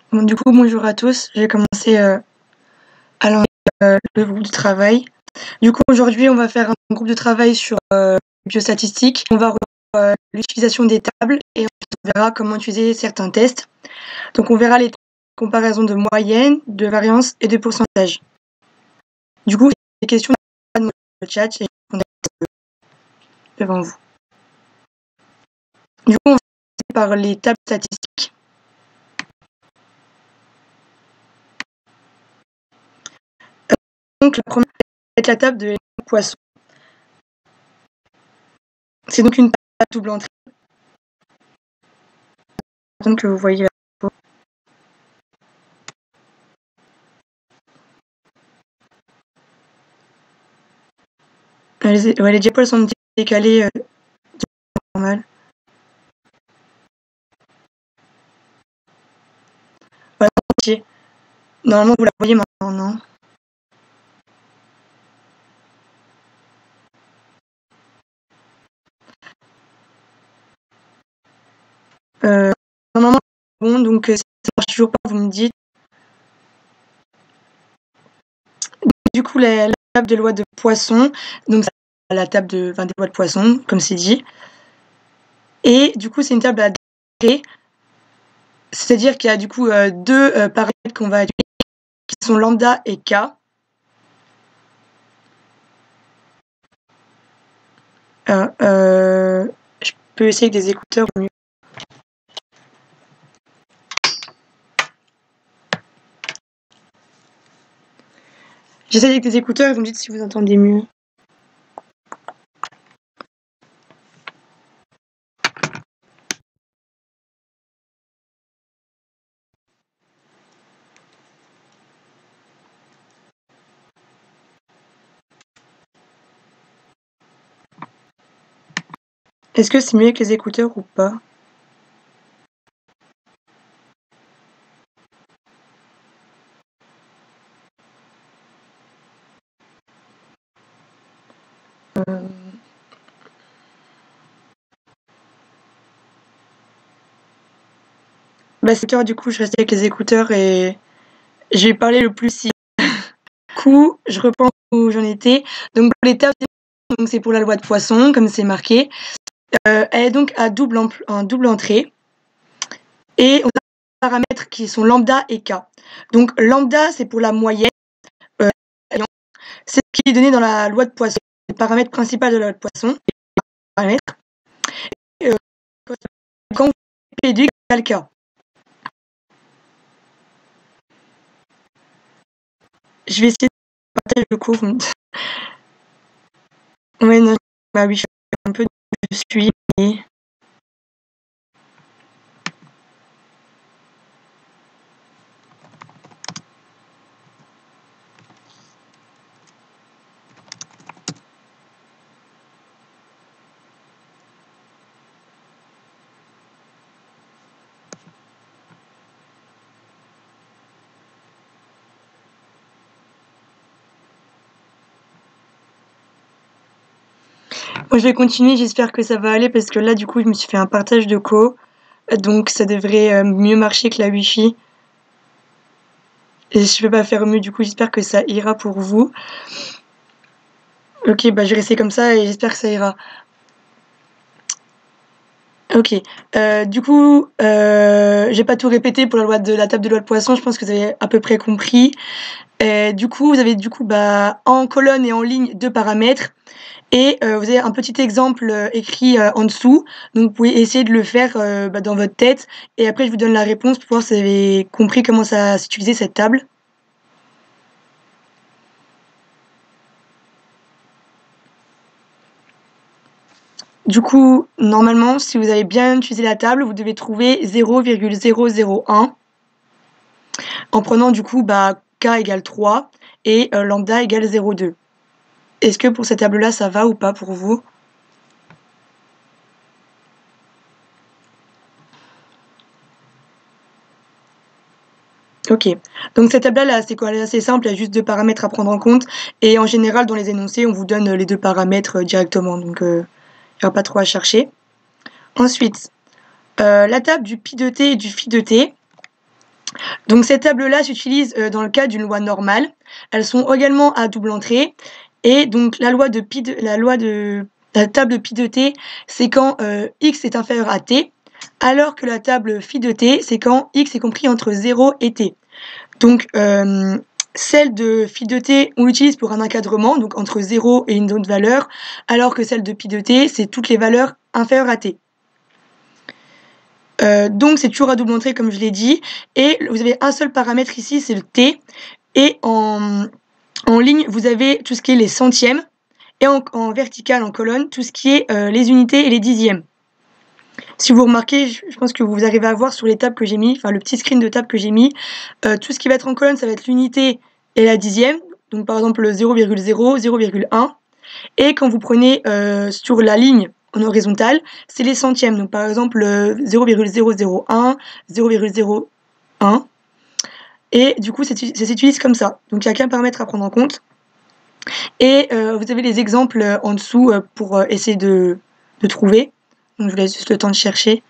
Bon, du coup, bonjour à tous. Je vais commencer à lancer le groupe de travail. Du coup, aujourd'hui, on va faire un groupe de travail sur biostatistique. On va revoir l'utilisation des tables et ensuite on verra comment utiliser certains tests. Donc, on verra les comparaisons de moyenne, de variance et de pourcentage. Du coup, des questions dans le chat et je répondrai devant vous. Du coup, on va commencer par les tables statistiques. Donc, la première va être la table de poisson. C'est donc une table à double entrée. Donc, que vous voyez là. Les diapos sont décalées normal. Voilà, entier. Normalement, vous la voyez maintenant, non? Normalement, bon, donc si ça marche toujours pas, vous me dites. Du coup, la table de loi de Poisson, donc c'est la table des lois de Poisson, comme c'est dit. Et du coup, c'est une table à deux, c'est-à-dire qu'il y a du coup deux paramètres qu'on va utiliser, qui sont lambda et k. Je peux essayer avec des écouteurs mieux. J'essaie avec des écouteurs et vous me dites si vous entendez mieux. Est-ce que c'est mieux avec les écouteurs ou pas? Bah, c'est tard, du coup, je restais avec les écouteurs et j'ai parlé le plus si. Du coup, je reprends où j'en étais. Donc, pour les tables, c'est pour la loi de Poisson, comme c'est marqué. Elle est donc à double entrée. Et on a des paramètres qui sont lambda et k. Donc, lambda, c'est pour la moyenne. C'est ce qui est donné dans la loi de Poisson. Le paramètre principal de la loi de Poisson. Paramètre. Et, quand vous faites P2 égale k. Je vais essayer de partager le cours. Ouais, non, bah oui, je suis un peu dessus, mais... Moi, je vais continuer, j'espère que ça va aller parce que là, du coup, je me suis fait un partage de co. Donc, ça devrait mieux marcher que la Wi-Fi. Et je peux pas faire mieux, du coup, j'espère que ça ira pour vous. Ok, bah, je vais rester comme ça et j'espère que ça ira. Ok. Du coup, j'ai pas tout répété pour la table de loi de Poisson, je pense que vous avez à peu près compris. Du coup, vous avez en colonne et en ligne deux paramètres. Et vous avez un petit exemple écrit en dessous. Donc, vous pouvez essayer de le faire dans votre tête. Et après, je vous donne la réponse pour voir si vous avez compris comment ça s'utilisait cette table. Du coup, normalement, si vous avez bien utilisé la table, vous devez trouver 0,001 en prenant du coup k égale 3 et lambda égale 0,2. Est-ce que pour cette table-là, ça va ou pas pour vous? Ok, donc cette table-là, c'est assez simple, il y a juste deux paramètres à prendre en compte. Et en général, dans les énoncés, on vous donne les deux paramètres directement, donc il n'y aura pas trop à chercher. Ensuite, la table du pi de t et du phi de t. Donc ces tables-là s'utilisent dans le cas d'une loi normale. Elles sont également à double entrée. Et donc la table phi de t, c'est quand x est inférieur à t, alors que la table phi de t, c'est quand x est compris entre 0 et t. Donc celle de phi de t, on l'utilise pour un encadrement, donc entre 0 et une autre valeur, alors que celle de pi de t, c'est toutes les valeurs inférieures à t. Donc c'est toujours à double entrée comme je l'ai dit, et vous avez un seul paramètre ici, c'est le t, et en ligne, vous avez tout ce qui est les centièmes, et en vertical, en colonne, tout ce qui est les unités et les dixièmes. Si vous remarquez, je pense que vous arrivez à voir sur les tables que j'ai mis, enfin le petit screen de table que j'ai mis, tout ce qui va être en colonne, ça va être l'unité et la dixième, donc par exemple le 0,0, 0,1, et quand vous prenez sur la ligne en horizontale, c'est les centièmes, donc par exemple 0,001, 0,01, et du coup ça s'utilise comme ça, donc il n'y a qu'un paramètre à prendre en compte. Et vous avez les exemples en dessous pour essayer de trouver. Donc je vous laisse juste le temps de chercher.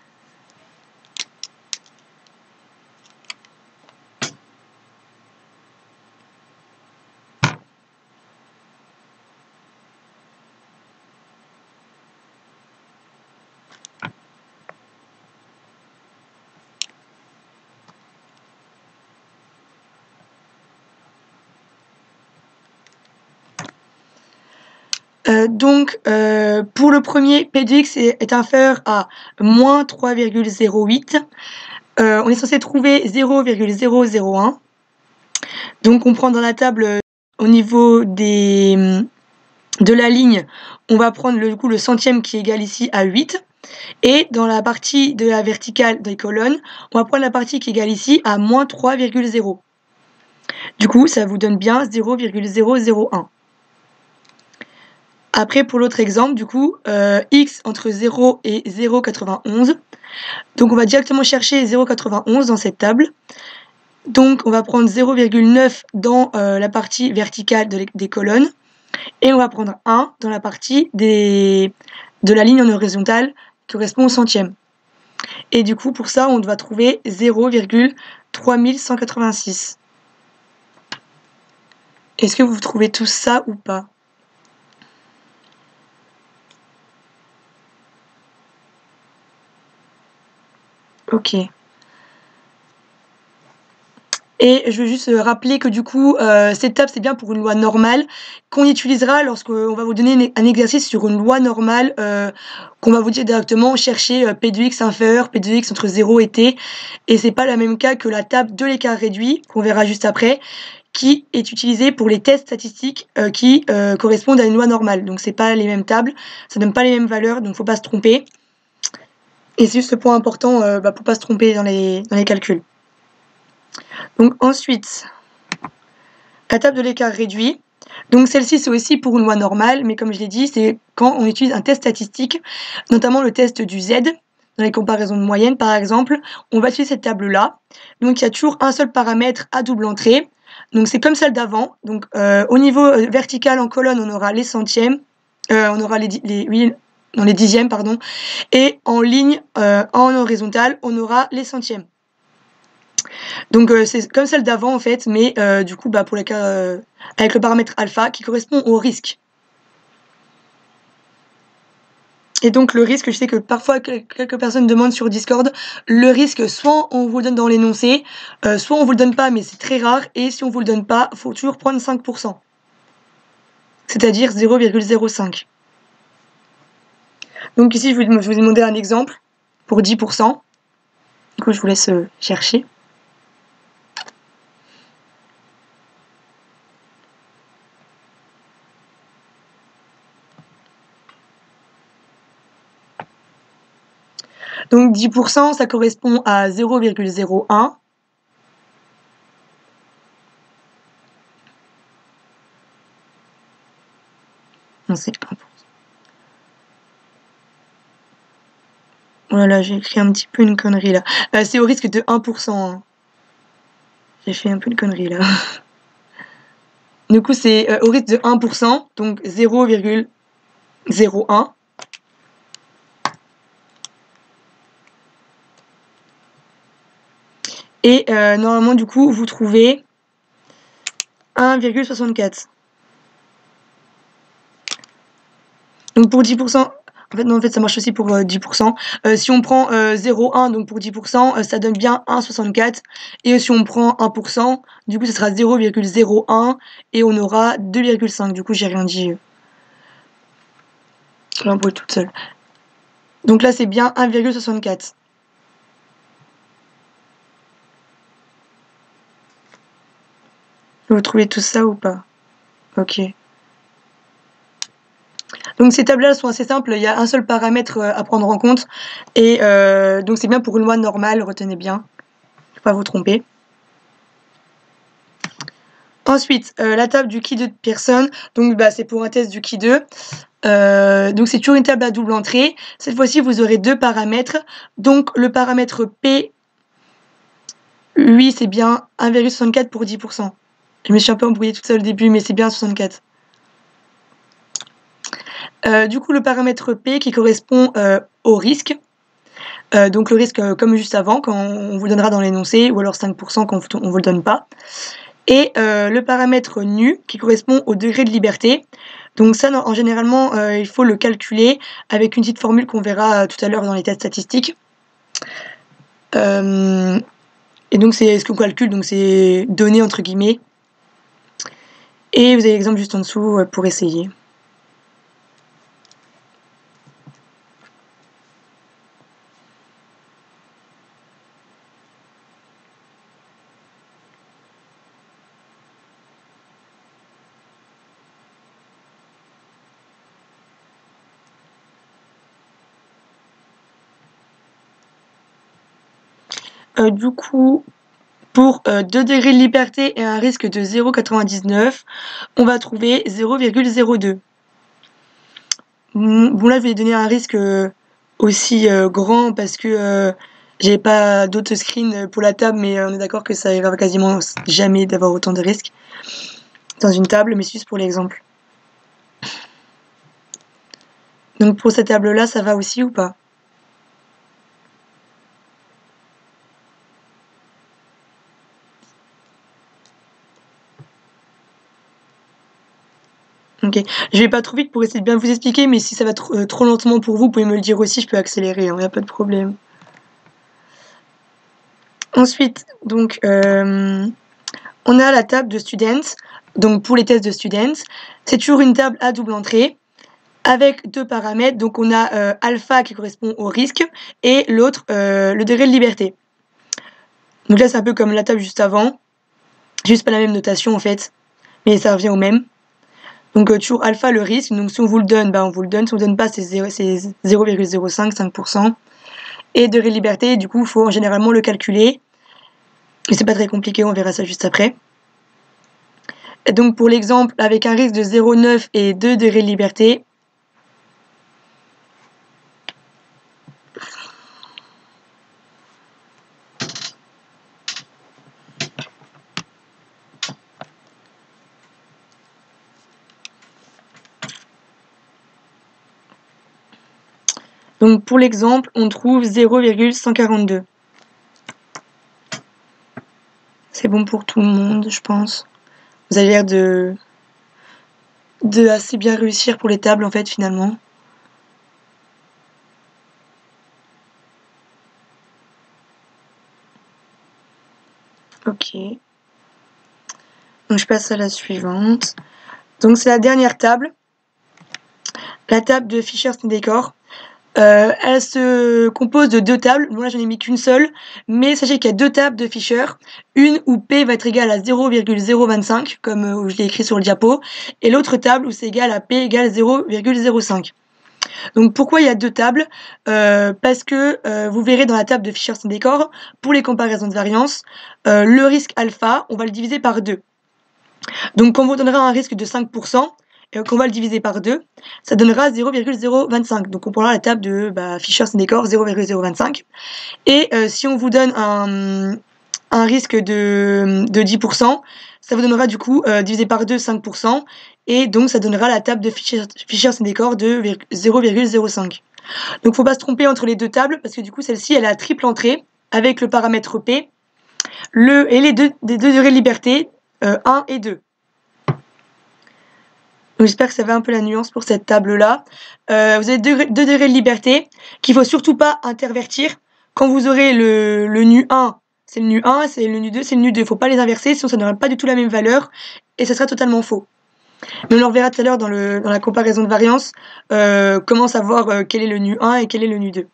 Donc pour le premier, p de x est inférieur à moins 3,08. On est censé trouver 0,001. Donc on prend dans la table au niveau de la ligne, on va prendre le centième qui est égal ici à 8. Et dans la partie de la verticale des colonnes, on va prendre la partie qui est égale ici à moins 3,0. Du coup, ça vous donne bien 0,001. Après, pour l'autre exemple, du coup, x entre 0 et 0,91. Donc, on va directement chercher 0,91 dans cette table. Donc, on va prendre 0,9 dans la partie verticale des colonnes. Et on va prendre 1 dans la partie de la ligne en horizontale qui correspond au centième. Et du coup, pour ça, on va trouver 0,3186. Est-ce que vous trouvez tout ça ou pas? Ok. Et je veux juste rappeler que du coup, cette table, c'est bien pour une loi normale qu'on utilisera lorsqu'on va vous donner un exercice sur une loi normale, qu'on va vous dire directement chercher p de x inférieur, p de x entre 0 et t. Et c'est pas le même cas que la table de l'écart réduit, qu'on verra juste après, qui est utilisée pour les tests statistiques qui correspondent à une loi normale. Donc c'est pas les mêmes tables, ça donne pas les mêmes valeurs, donc faut pas se tromper. Et c'est juste ce point important pour pas se tromper dans les calculs. Donc ensuite, la table de l'écart réduit. Donc celle-ci, c'est aussi pour une loi normale, mais comme je l'ai dit, c'est quand on utilise un test statistique, notamment le test du Z, dans les comparaisons de moyenne par exemple, on va utiliser cette table-là. Donc il y a toujours un seul paramètre à double entrée. Donc c'est comme celle d'avant. Donc au niveau vertical en colonne, on aura les centièmes, on aura les dixièmes, pardon, et en ligne en horizontale, on aura les centièmes. Donc c'est comme celle d'avant en fait, mais du coup pour les cas avec le paramètre alpha qui correspond au risque. Et donc le risque, je sais que parfois quelques personnes demandent sur Discord, le risque soit on vous le donne dans l'énoncé, soit on vous le donne pas mais c'est très rare, et si on vous le donne pas, il faut toujours prendre 5%. C'est-à-dire 0,05. Donc ici je vous ai demandé un exemple pour 10%. Du coup je vous laisse chercher. Donc 10%, ça correspond à 0,01. Non, c'est 1%. Oh là là, j'ai écrit un petit peu une connerie là. C'est au risque de 1%. Hein. J'ai fait un peu une connerie là. Du coup, c'est au risque de 1%, donc 0,01. Et normalement, du coup, vous trouvez 1,64. Donc pour 10%, en fait, ça marche aussi pour 10%. Si on prend 0,1, donc pour 10%, ça donne bien 1,64. Et si on prend 1%, du coup, ce sera 0,01 et on aura 2,5. Du coup, j'ai rien dit. Je l'embrouille toute seule. Donc là, c'est bien 1,64. Vous trouvez tout ça ou pas? Ok. Donc ces tables-là sont assez simples, il y a un seul paramètre à prendre en compte. Et donc c'est bien pour une loi normale, retenez bien. Faut pas vous tromper. Ensuite, la table du qui de Pearson. Donc c'est pour un test du qui 2. Donc c'est toujours une table à double entrée. Cette fois-ci, vous aurez deux paramètres. Donc le paramètre P, lui, c'est bien 1,64 pour 10%. Je me suis un peu embrouillée toute seule au début, mais c'est bien 64. Du coup, le paramètre P qui correspond au risque. Donc le risque comme juste avant, quand on vous le donnera dans l'énoncé, ou alors 5% quand on vous le donne pas. Et le paramètre nu qui correspond au degré de liberté. Donc ça, en généralement, il faut le calculer avec une petite formule qu'on verra tout à l'heure dans les tests statistiques. Et donc c'est ce qu'on calcule, donc c'est donné entre guillemets. Et vous avez l'exemple juste en dessous pour essayer. Du coup, pour 2 degrés de liberté et un risque de 0,99, on va trouver 0,02. Bon là, je vais donner un risque aussi grand parce que j'ai pas d'autres screens pour la table, mais on est d'accord que ça arrivera quasiment jamais d'avoir autant de risques dans une table, mais c'est juste pour l'exemple. Donc pour cette table-là, ça va aussi ou pas? Ok, je vais pas trop vite pour essayer de bien vous expliquer, mais si ça va trop lentement pour vous, vous pouvez me le dire aussi, je peux accélérer, il n'y a pas de problème. Ensuite, donc, on a la table de students. Donc pour les tests de students, c'est toujours une table à double entrée avec deux paramètres. Donc on a alpha qui correspond au risque et l'autre le degré de liberté. Donc là c'est un peu comme la table juste avant, juste pas la même notation en fait, mais ça revient au même. Donc toujours alpha le risque, donc si on vous le donne, on vous le donne, si on ne donne pas c'est 0,05, 5%. Et degré de liberté, du coup il faut généralement le calculer. Mais c'est pas très compliqué, on verra ça juste après. Et donc pour l'exemple, avec un risque de 0,9 et 2 degrés de liberté, donc pour l'exemple, on trouve 0,142. C'est bon pour tout le monde, je pense. Vous avez l'air de assez bien réussir pour les tables, en fait, finalement. Ok. Donc je passe à la suivante. Donc c'est la dernière table. La table de Fisher-Stendekor. Elle se compose de deux tables. Bon là j'en ai mis qu'une seule, mais sachez qu'il y a deux tables de Fisher. Une où P va être égal à 0,025, comme je l'ai écrit sur le diapo, et l'autre table où c'est égal à P égale 0,05. Donc pourquoi il y a deux tables? Parce que vous verrez dans la table de Fisher-Stendekor, pour les comparaisons de variance, le risque alpha, on va le diviser par 2. Donc quand on vous donnera un risque de 5%, et qu'on va le diviser par 2, ça donnera 0,025. Donc on prendra la table de Fisher-Stendekor 0,025. Et si on vous donne un risque de 10%, ça vous donnera du coup divisé par 2, 5%. Et donc ça donnera la table de Fisher-Stendekor de 0,05. Donc faut pas se tromper entre les deux tables, parce que du coup celle-ci elle a triple entrée avec le paramètre P. les deux degrés de liberté, 1 et 2. J'espère que ça va un peu la nuance pour cette table-là. Vous avez deux degrés de liberté qu'il ne faut surtout pas intervertir. Quand vous aurez le nu1, c'est le nu1, c'est le nu2, c'est le nu2. Il ne faut pas les inverser, sinon ça n'aura pas du tout la même valeur et ça sera totalement faux. Mais on le reverra tout à l'heure dans la comparaison de variance, comment savoir quel est le nu1 et quel est le nu2.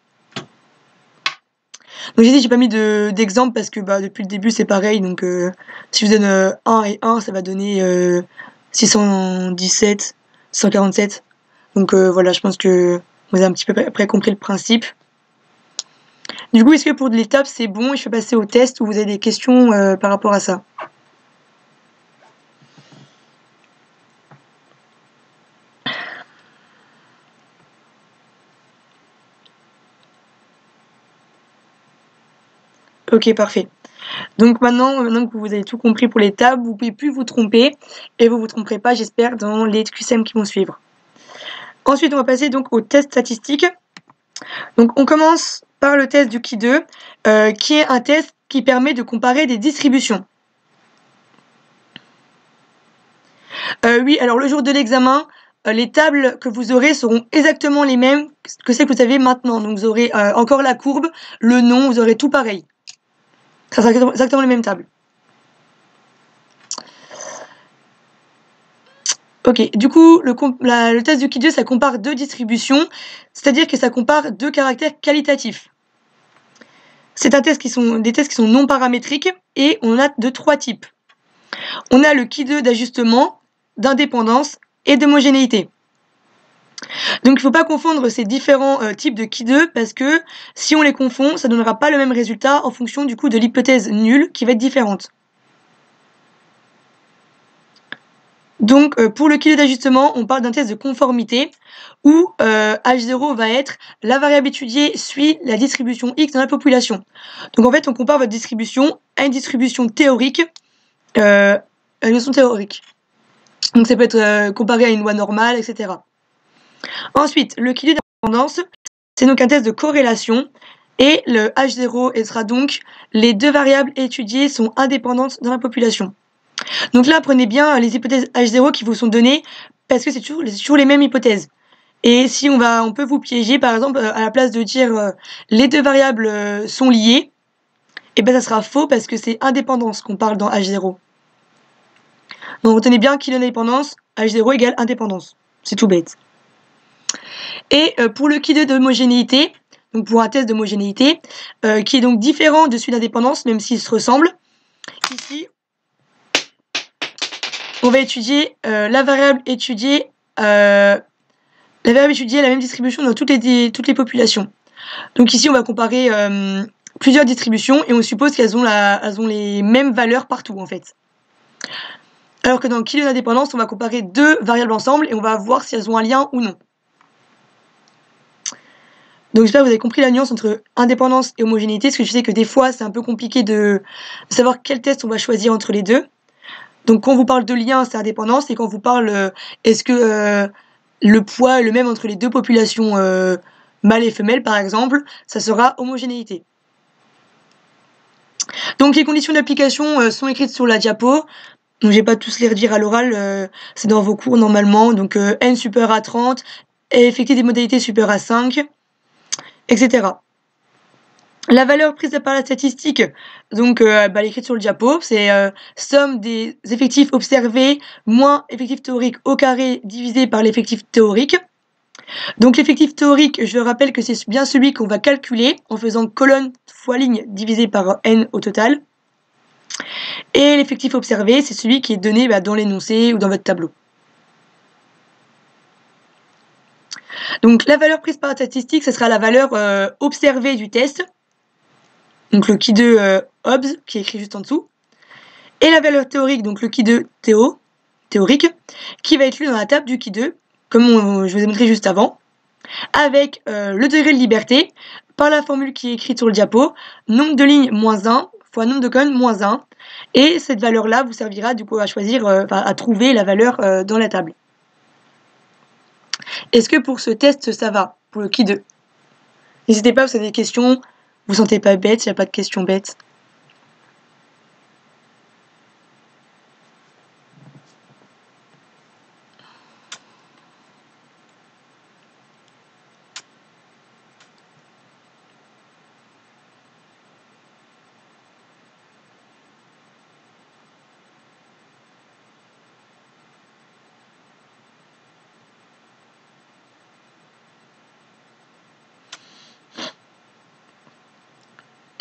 Donc j'ai dit, j'ai pas mis d'exemple parce que depuis le début c'est pareil. Donc si je vous donne 1 et 1, ça va donner 617, 147. Donc voilà, je pense que vous avez un petit peu près compris le principe. Du coup, est-ce que pour de l'étape c'est bon et je peux passer au test ou vous avez des questions par rapport à ça? Ok, parfait. Donc maintenant que vous avez tout compris pour les tables, vous ne pouvez plus vous tromper et vous ne vous tromperez pas, j'espère, dans les QCM qui vont suivre. Ensuite, on va passer donc au test statistique. Donc on commence par le test du Qui2, qui est un test qui permet de comparer des distributions. Oui, alors le jour de l'examen, les tables que vous aurez seront exactement les mêmes que celles que vous avez maintenant. Donc vous aurez encore la courbe, le nom, vous aurez tout pareil. Ça sera exactement les mêmes tables. Ok, du coup, le test du Qui2, ça compare deux distributions, c'est-à-dire que ça compare deux caractères qualitatifs. C'est des tests qui sont non paramétriques et on en a de trois types. On a le Qui2 d'ajustement, d'indépendance et d'homogénéité. Donc il ne faut pas confondre ces différents types de Qui2 parce que si on les confond, ça ne donnera pas le même résultat en fonction du coup de l'hypothèse nulle qui va être différente. Donc pour le Qui2 d'ajustement, on parle d'un test de conformité où H0 va être la variable étudiée suit la distribution X dans la population. Donc en fait, on compare votre distribution à une distribution théorique. Donc ça peut être comparé à une loi normale, etc. Ensuite, le Qui2 d'indépendance, c'est donc un test de corrélation et le H0 sera donc les deux variables étudiées sont indépendantes dans la population. Donc là, prenez bien les hypothèses H0 qui vous sont données parce que c'est toujours les mêmes hypothèses. Et si on peut vous piéger, par exemple, à la place de dire les deux variables sont liées, et ben ça sera faux parce que c'est indépendance qu'on parle dans H0. Donc retenez bien qu'il y a indépendance, H0 égale indépendance. C'est tout bête. Et pour le Qui2 d'homogénéité, donc pour un test d'homogénéité, qui est donc différent de celui d'indépendance, même s'ils se ressemblent, ici, on va étudier la variable étudiée a la même distribution dans toutes les populations. Donc ici, on va comparer plusieurs distributions et on suppose qu'elles ont les mêmes valeurs partout, en fait. Alors que dans le Qui2 d'indépendance, on va comparer deux variables ensemble et on va voir si elles ont un lien ou non. Donc j'espère que vous avez compris la nuance entre indépendance et homogénéité, parce que je sais que des fois, c'est un peu compliqué de savoir quel test on va choisir entre les deux. Donc quand on vous parle de lien, c'est indépendance, et quand on vous parle est-ce que le poids est le même entre les deux populations mâles et femelles, par exemple, ça sera homogénéité. Donc les conditions d'application sont écrites sur la diapo. Donc je vais pas tous les redire à l'oral, c'est dans vos cours normalement. Donc n supérieur à 30, et effectuer des modalités supérieures à 5, etc. La valeur prise par la statistique, donc elle est écrite sur le diapo, c'est somme des effectifs observés moins effectif théorique au carré divisé par l'effectif théorique. Donc l'effectif théorique, je rappelle que c'est bien celui qu'on va calculer en faisant colonne fois ligne divisé par n au total. Et l'effectif observé, c'est celui qui est donné dans l'énoncé ou dans votre tableau. Donc la valeur prise par la statistique, ce sera la valeur observée du test. Donc le Qui2 obs, qui est écrit juste en dessous. Et la valeur théorique, donc le Qui2 théorique, qui va être lu dans la table du Qui2, comme je vous ai montré juste avant, avec le degré de liberté, par la formule qui est écrite sur le diapo, nombre de lignes moins 1 fois nombre de colonnes moins 1. Et cette valeur-là vous servira du coup à choisir, à trouver la valeur dans la table. Est-ce que pour ce test, ça va, pour le Qui2? N'hésitez pas, si vous avez des questions, vous ne sentez pas bête, il n'y a pas de questions bêtes.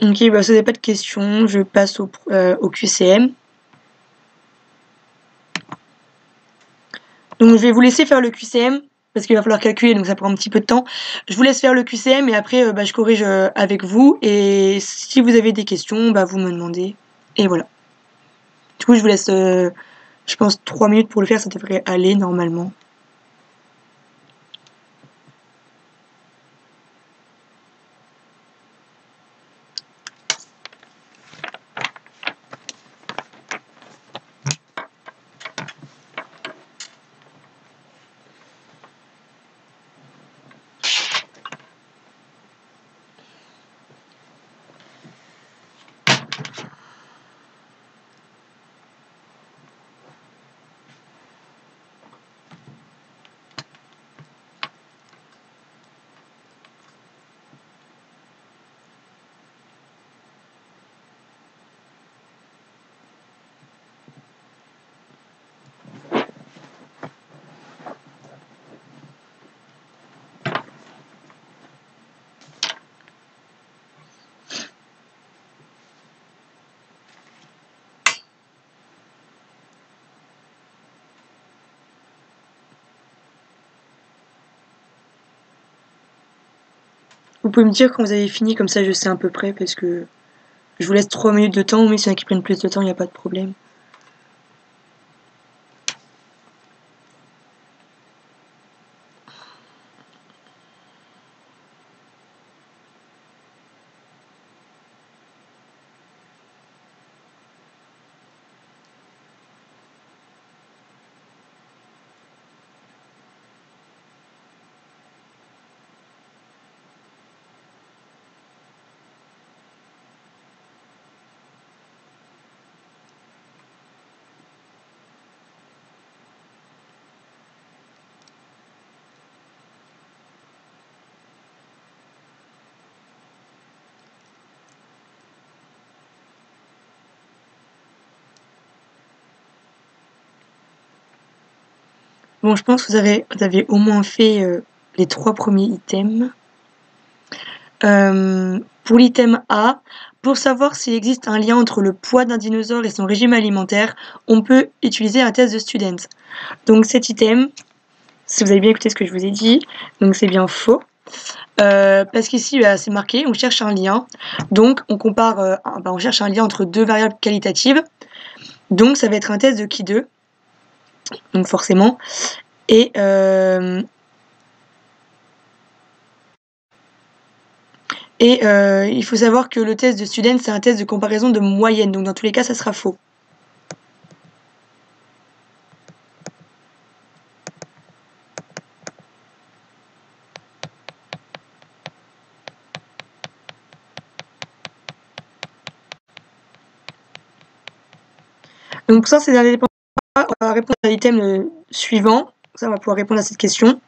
Ok, bah ça n'est pas de questions, je passe au QCM. Donc je vais vous laisser faire le QCM, parce qu'il va falloir calculer, donc ça prend un petit peu de temps. Je vous laisse faire le QCM et après bah, je corrige avec vous. Et si vous avez des questions, bah, vous me demandez. Et voilà. Du coup, je vous laisse, je pense, 3 minutes pour le faire, ça devrait aller normalement. Vous pouvez me dire quand vous avez fini, comme ça je sais à peu près, parce que je vous laisse 3 minutes de temps, mais s'il y en a qui prennent plus de temps, il n'y a pas de problème. Bon, je pense que vous avez au moins fait les 3 premiers items. Pour l'item A, pour savoir s'il existe un lien entre le poids d'un dinosaure et son régime alimentaire, on peut utiliser un test de student. Donc cet item, si vous avez bien écouté ce que je vous ai dit, donc c'est bien faux. Parce qu'ici bah, c'est marqué, on cherche un lien. Donc on compare, on cherche un lien entre 2 variables qualitatives. Donc ça va être un test de qui 2. Donc forcément. Et il faut savoir que le test de student, c'est un test de comparaison de moyenne. Donc dans tous les cas, ça sera faux. Donc pour ça, c'est dans les dépenses. On va répondre à l'item suivant. Ça, on va pouvoir répondre à cette question.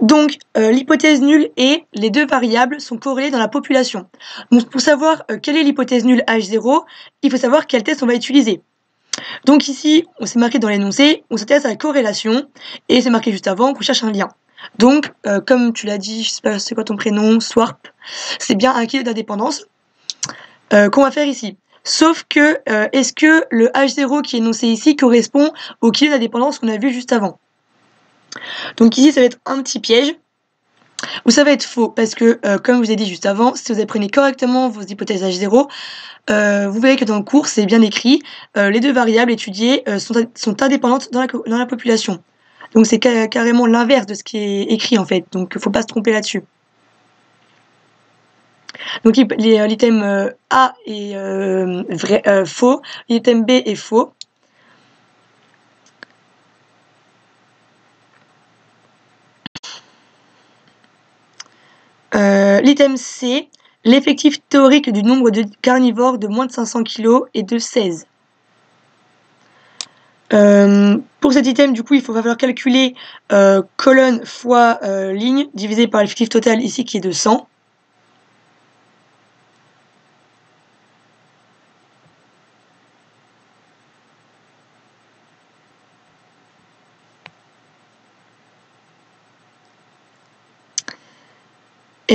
Donc, l'hypothèse nulle est les 2 variables sont corrélées dans la population. Donc, pour savoir quelle est l'hypothèse nulle H0, il faut savoir quel test on va utiliser. Donc ici, on s'est marqué dans l'énoncé, on s'intéresse à la corrélation, et c'est marqué juste avant qu'on cherche un lien. Donc, comme tu l'as dit, je sais pas c'est quoi ton prénom, Swarp, c'est bien un kilo d'indépendance qu'on va faire ici. Sauf que, est-ce que le H0 qui est énoncé ici correspond au kilo d'indépendance qu'on a vu juste avant? Donc ici, ça va être un petit piège, ou ça va être faux, parce que, comme je vous ai dit juste avant, si vous apprenez correctement vos hypothèses H0, vous verrez que dans le cours, c'est bien écrit, les 2 variables étudiées sont indépendantes dans la population. Donc c'est carrément l'inverse de ce qui est écrit en fait, donc il ne faut pas se tromper là-dessus. Donc l'item A est faux, l'item B est faux. L'item C, l'effectif théorique du nombre de carnivores de moins de 500 kg est de 16. Pour cet item, du coup, il va falloir calculer colonne fois ligne divisé par l'effectif total ici qui est de 100.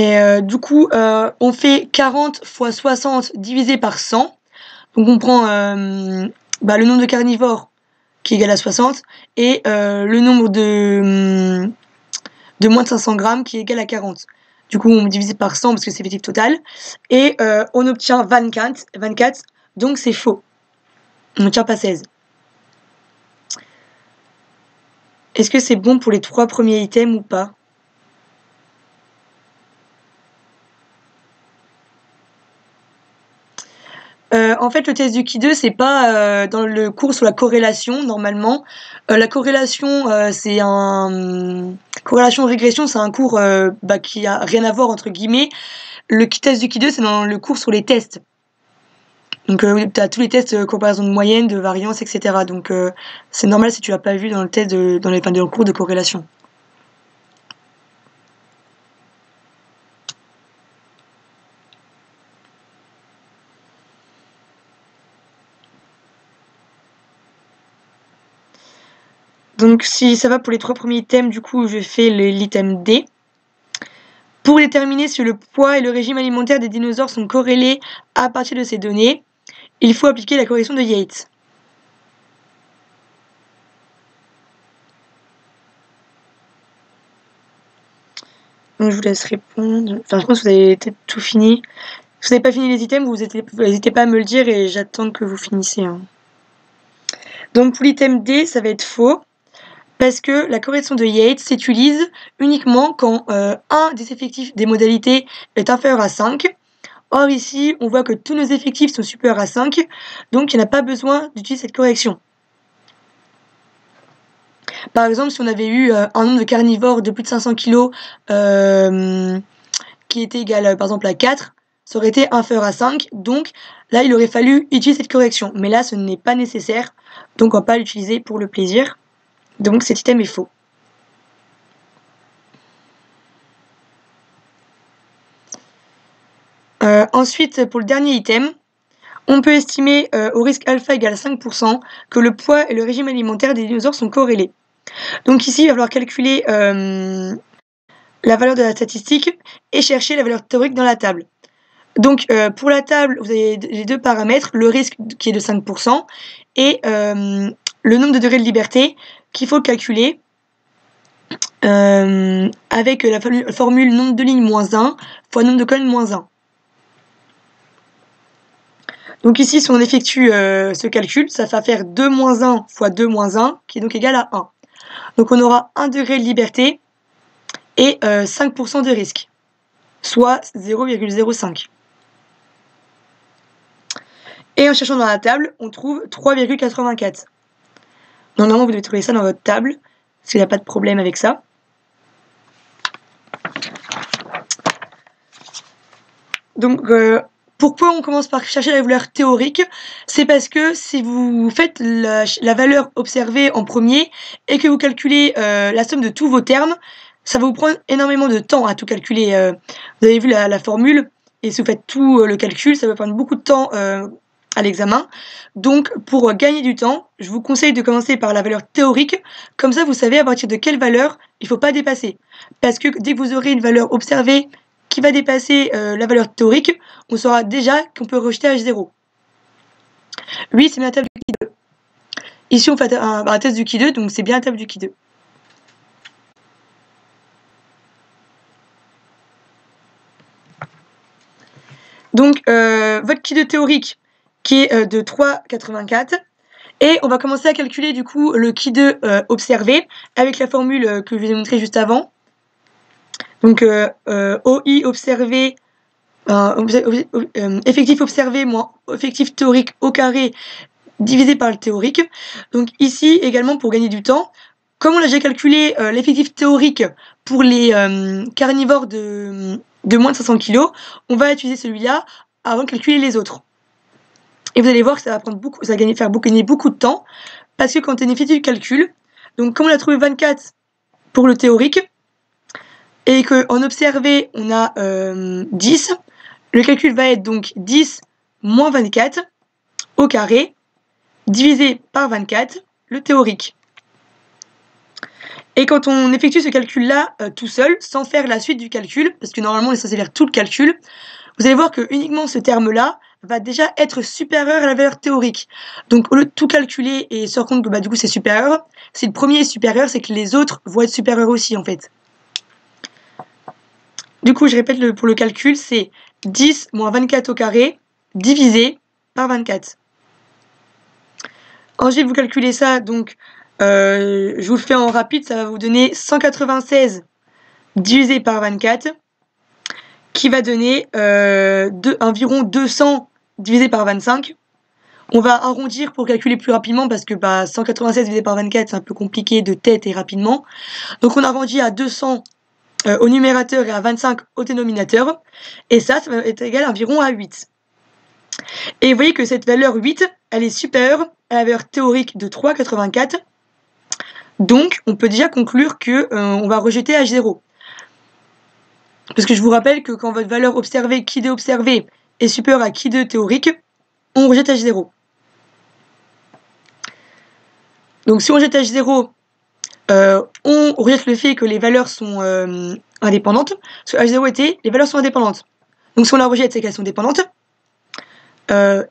Et du coup, on fait 40 fois 60 divisé par 100. Donc on prend le nombre de carnivores qui est égal à 60 et le nombre de moins de 500 grammes qui est égal à 40. Du coup, on divise par 100 parce que c'est l'effectif total. Et on obtient 24, donc c'est faux. On n'obtient pas 16. Est-ce que c'est bon pour les 3 premiers items ou pas? En fait, le test du Ki 2, c'est pas dans le cours sur la corrélation, normalement. La corrélation, c'est un... Corrélation-régression, c'est un cours qui a rien à voir, entre guillemets. Le test du Ki 2, c'est dans le cours sur les tests. Donc, tu as tous les tests, comparaison de moyenne, de variance, etc. Donc, c'est normal si tu l'as pas vu dans le test, dans le cours de corrélation. Donc, si ça va pour les 3 premiers items, du coup, je fais l'item D. Pour déterminer si le poids et le régime alimentaire des dinosaures sont corrélés à partir de ces données, il faut appliquer la correction de Yates. Donc, je vous laisse répondre. Enfin, je pense que vous avez peut-être tout fini. Si vous n'avez pas fini les items, vous n'hésitez pas à me le dire et j'attends que vous finissiez. Hein. Donc, pour l'item D, ça va être faux. Parce que la correction de Yates s'utilise uniquement quand un des effectifs des modalités est inférieur à 5. Or ici, on voit que tous nos effectifs sont supérieurs à 5, donc il n'y a pas besoin d'utiliser cette correction. Par exemple, si on avait eu un nombre de carnivores de plus de 500 kg qui était égal par exemple à 4, ça aurait été inférieur à 5, donc là il aurait fallu utiliser cette correction. Mais là ce n'est pas nécessaire, donc on ne va pas l'utiliser pour le plaisir. Donc cet item est faux. Ensuite, pour le dernier item, on peut estimer au risque alpha égale 5% que le poids et le régime alimentaire des dinosaures sont corrélés. Donc ici, il va falloir calculer la valeur de la statistique et chercher la valeur théorique dans la table. Donc pour la table, vous avez les deux paramètres, le risque qui est de 5% et le nombre de degrés de liberté qu'il faut calculer avec la formule nombre de lignes moins 1 fois nombre de colonnes moins 1. Donc ici, si on effectue ce calcul, ça va faire 2 moins 1 fois 2 moins 1, qui est donc égal à 1. Donc on aura 1 degré de liberté et 5% de risque, soit 0,05. Et en cherchant dans la table, on trouve 3,84. Normalement, vous devez trouver ça dans votre table, s'il n'y a pas de problème avec ça. Donc, pourquoi on commence par chercher la valeur théorique? C'est parce que si vous faites la valeur observée en premier et que vous calculez la somme de tous vos termes, ça va vous prendre énormément de temps à tout calculer. Vous avez vu la formule, et si vous faites tout le calcul, ça va prendre beaucoup de temps à l'examen. Donc, pour gagner du temps, je vous conseille de commencer par la valeur théorique. Comme ça, vous savez à partir de quelle valeur il ne faut pas dépasser. Parce que dès que vous aurez une valeur observée qui va dépasser la valeur théorique, on saura déjà qu'on peut rejeter H0. Oui, c'est bien la table du Ki 2. Ici, on fait un test du Ki 2, donc c'est bien la table du Ki 2. Donc, votre Ki 2 théorique, qui est de 3,84. Et on va commencer à calculer du coup le Ki 2 observé avec la formule que je vous ai montrée juste avant. Donc, OI observé, effectif observé moins effectif théorique au carré divisé par le théorique. Donc ici également, pour gagner du temps, comme on a déjà calculé l'effectif théorique pour les carnivores de moins de 500 kg, on va utiliser celui-là avant de calculer les autres. Et vous allez voir que ça va prendre beaucoup, ça va gagner beaucoup de temps, parce que quand on effectue le calcul, donc comme on a trouvé 24 pour le théorique, et qu'en observé on a 10, le calcul va être donc 10 moins 24 au carré, divisé par 24, le théorique. Et quand on effectue ce calcul-là tout seul, sans faire la suite du calcul, parce que normalement on est censé faire tout le calcul, vous allez voir que uniquement ce terme-là va déjà être supérieur à la valeur théorique. Donc au lieu de tout calculer et se rendre compte que du coup c'est supérieur, si le premier est supérieur, c'est que les autres vont être supérieurs aussi en fait. Du coup, je répète pour le calcul, c'est 10 moins 24 au carré divisé par 24. Ensuite, vous calculez ça, donc je vous le fais en rapide, ça va vous donner 196 divisé par 24, qui va donner environ 200 divisé par 25. On va arrondir pour calculer plus rapidement, parce que 196 divisé par 24, c'est un peu compliqué de tête et rapidement. Donc on arrondit à 200 au numérateur et à 25 au dénominateur, et ça va être égal environ à 8. Et vous voyez que cette valeur 8, elle est supérieure à la valeur théorique de 3,84. Donc, on peut déjà conclure que on va rejeter H0. Parce que je vous rappelle que quand votre valeur observée, Ki de observé, est supérieure à Ki de théorique, on rejette H0. Donc, si on rejette H0, on rejette le fait que les valeurs sont indépendantes. Parce que H0 était, les valeurs sont indépendantes. Donc, si on la rejette, c'est qu'elles sont dépendantes.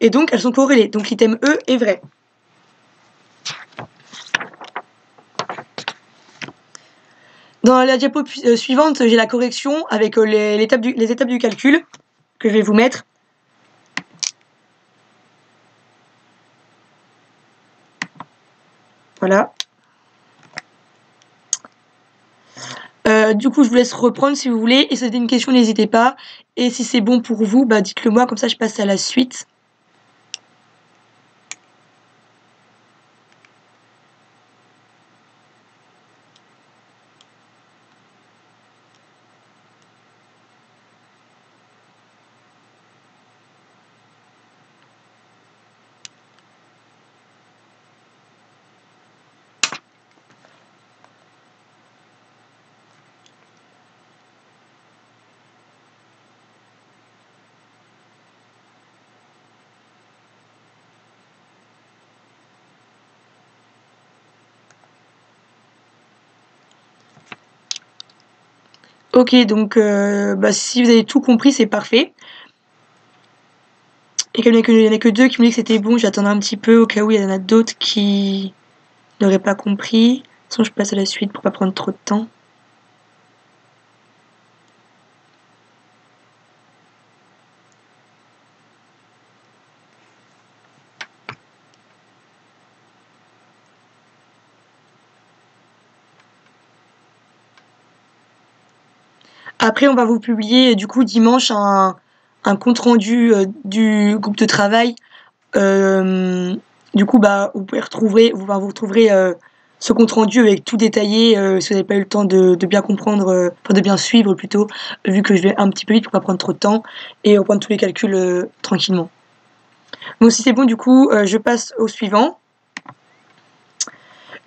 Et donc, elles sont corrélées. Donc, l'item E est vrai. Dans la diapo suivante, j'ai la correction avec les étapes du calcul que je vais vous mettre. Voilà. Du coup, je vous laisse reprendre si vous voulez. Et si c'était une question, n'hésitez pas. Et si c'est bon pour vous, dites-le moi, comme ça je passe à la suite. Ok, donc si vous avez tout compris, c'est parfait. Et comme il n'y en a que deux qui me disent que c'était bon, j'attendrai un petit peu au cas où il y en a d'autres qui n'auraient pas compris. De toute façon, je passe à la suite pour pas prendre trop de temps. Après, on va vous publier du coup dimanche un compte rendu du groupe de travail. Du coup, vous pouvez vous retrouverez ce compte rendu avec tout détaillé si vous n'avez pas eu le temps de bien comprendre, de bien suivre plutôt, vu que je vais un petit peu vite pour pas prendre trop de temps et reprendre tous les calculs tranquillement. Donc si c'est bon, du coup, je passe au suivant.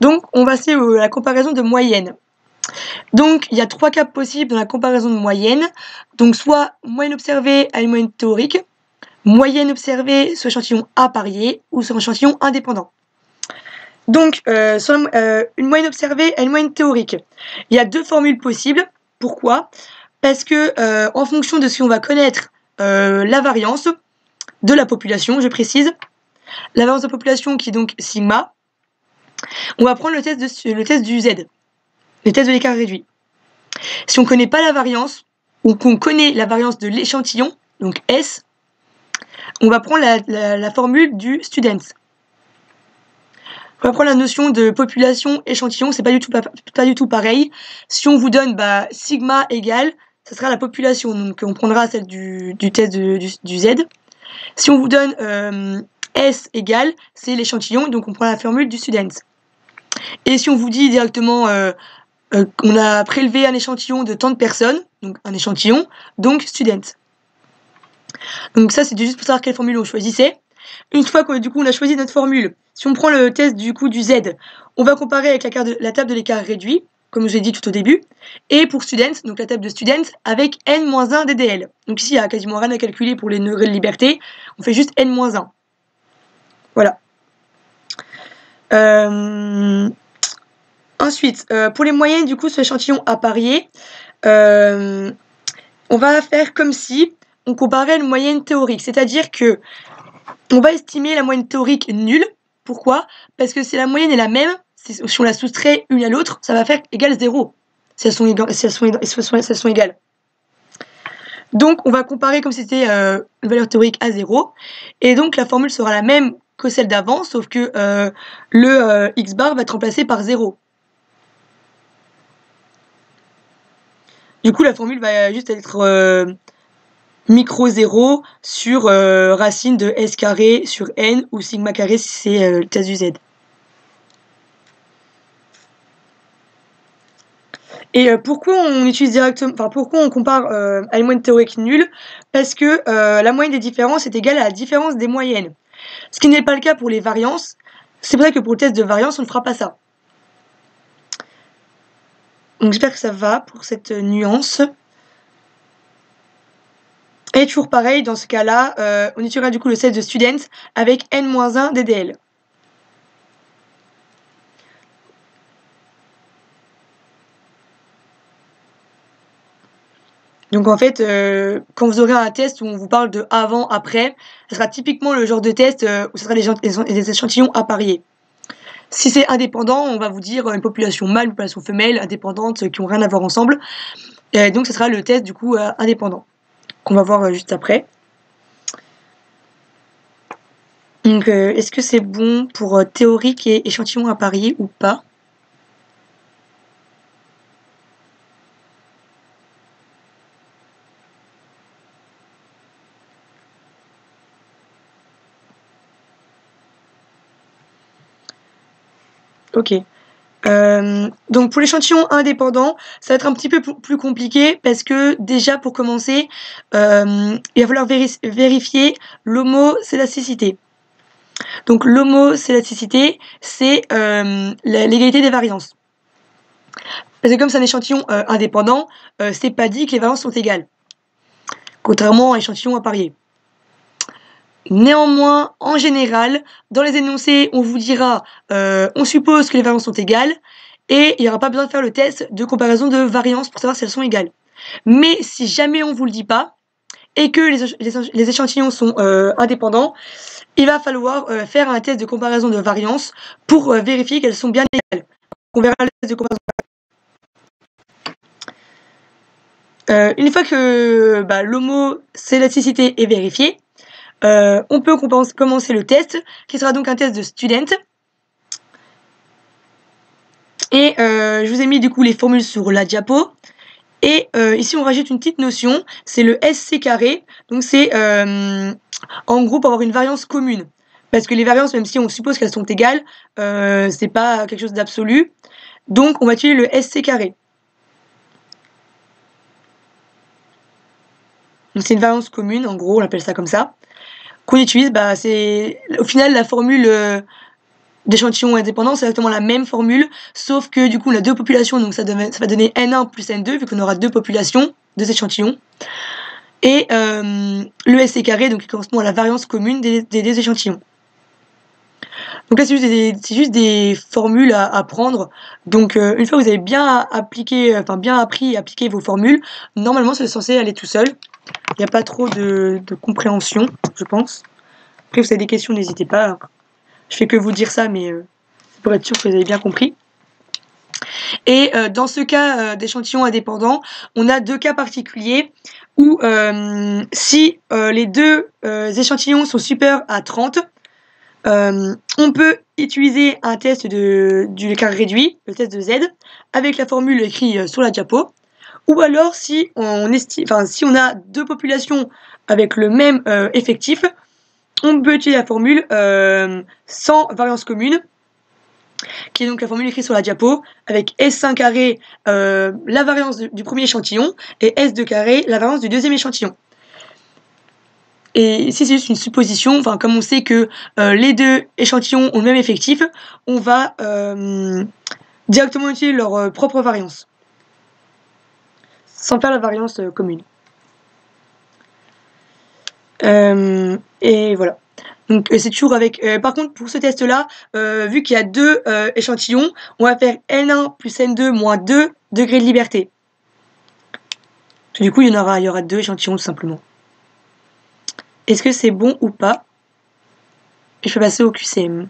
Donc on va passer à la comparaison de moyenne. Donc il y a trois cas possibles dans la comparaison de moyenne. Donc soit moyenne observée à une moyenne théorique, moyenne observée sur échantillon A parié ou sur échantillon indépendant. Donc, une moyenne observée à une moyenne théorique. Il y a deux formules possibles. Pourquoi? Parce que en fonction de si on va connaître la variance de la population, je précise, la variance de la population qui est donc sigma, on va prendre le test du Z, le test de l'écart réduit. Si on ne connaît pas la variance, ou qu'on connaît la variance de l'échantillon, donc S, on va prendre la formule du student. On va prendre la notion de population échantillon, c'est pas du tout pareil. Si on vous donne sigma égale, ça sera la population, donc on prendra celle du test du Z. Si on vous donne S égale, c'est l'échantillon, donc on prend la formule du student. Et si on vous dit directement qu'on a prélevé un échantillon de tant de personnes, donc un échantillon, donc student. Donc ça, c'est juste pour savoir quelle formule on choisissait. Une fois que du coup on a choisi notre formule, si on prend le test du coup du Z, on va comparer avec la table de l'écart réduit, comme je l'ai dit tout au début, et pour student, donc la table de student, avec n-1 DDL. Donc ici, il n'y a quasiment rien à calculer pour les degrés de liberté, on fait juste n-1. Voilà. Ensuite, pour les moyennes, du coup, sur l'échantillon à parier, on va faire comme si on comparait une moyenne théorique. C'est-à-dire que on va estimer la moyenne théorique nulle. Pourquoi? Parce que si la moyenne est la même, si on la soustrait une à l'autre, ça va faire égal 0. Si elles sont égales. Donc, on va comparer comme si c'était une valeur théorique à 0. Et donc, la formule sera la même que celle d'avant, sauf que le x bar va être remplacé par 0. Du coup, la formule va juste être micro 0 sur racine de s carré sur n, ou sigma carré si c'est le test du z. Et pourquoi on utilise directement, enfin pourquoi on compare à une moyenne théorique nulle? Parce que la moyenne des différences est égale à la différence des moyennes. Ce qui n'est pas le cas pour les variances. C'est pour ça que pour le test de variance, on ne fera pas ça. Donc j'espère que ça va pour cette nuance. Et toujours pareil, dans ce cas-là, on utilisera du coup le test de student avec n-1 DDL. Donc en fait, quand vous aurez un test où on vous parle de avant, après, ce sera typiquement le genre de test où ce sera les échantillons à parier. Si c'est indépendant, on va vous dire une population mâle, une population femelle, indépendante, qui n'ont rien à voir ensemble. Et donc ce sera le test du coup indépendant, qu'on va voir juste après. Donc est-ce que c'est bon pour théorique et échantillon à parier ou pas? Ok. Donc pour l'échantillon indépendant, ça va être un petit peu plus compliqué parce que déjà pour commencer, il va falloir vérifier l'homocélasticité. Donc l'homocélasticité, c'est l'égalité des variances. Parce que comme c'est un échantillon indépendant, c'est pas dit que les variances sont égales, contrairement à l'échantillon à parier. Néanmoins, en général, dans les énoncés, on vous dira on suppose que les variances sont égales, et il n'y aura pas besoin de faire le test de comparaison de variances pour savoir si elles sont égales. Mais si jamais on ne vous le dit pas, et que les échantillons sont indépendants, il va falloir faire un test de comparaison de variances pour vérifier qu'elles sont bien égales. On verra le test de comparaison. Une fois que l'homocélasticité est vérifiée, on peut commencer le test, qui sera donc un test de student. Et je vous ai mis du coup les formules sur la diapo. Et ici, on rajoute une petite notion, c'est le SC carré. Donc c'est en gros pour avoir une variance commune. Parce que les variances, même si on suppose qu'elles sont égales, c'est pas quelque chose d'absolu. Donc on va utiliser le SC carré. Donc c'est une variance commune, en gros, on appelle ça comme ça. Qu'on utilise, c'est au final la formule d'échantillon indépendant, c'est exactement la même formule, sauf que du coup on a deux populations, donc ça va donner N1 plus N2, vu qu'on aura deux populations, deux échantillons. Et le SC carré, donc qui correspond à la variance commune des échantillons. Donc là, c'est juste des formules à apprendre. Donc une fois que vous avez bien appris et appliqué vos formules, normalement c'est censé aller tout seul. Il n'y a pas trop de compréhension, je pense. Après, vous avez des questions, n'hésitez pas. Je fais que vous dire ça, mais c'est pour être sûr que vous avez bien compris. Et dans ce cas d'échantillon indépendant, on a deux cas particuliers où si les deux échantillons sont supérieurs à 30, on peut utiliser un test du carré réduit, le test de Z, avec la formule écrite sur la diapo. Ou alors si on a deux populations avec le même effectif, on peut utiliser la formule sans variance commune, qui est donc la formule écrite sur la diapo, avec S1 carré, la variance du premier échantillon, et S2 carré, la variance du deuxième échantillon. Et si c'est juste une supposition, comme on sait que les deux échantillons ont le même effectif, on va directement utiliser leur propre variance, sans faire la variance commune. Et voilà. Donc c'est toujours avec. Par contre, pour ce test-là, vu qu'il y a 2 échantillons, on va faire N1 plus N2 moins 2 degrés de liberté. Du coup, il y aura 2 échantillons tout simplement. Est-ce que c'est bon ou pas? Je peux passer au QCM.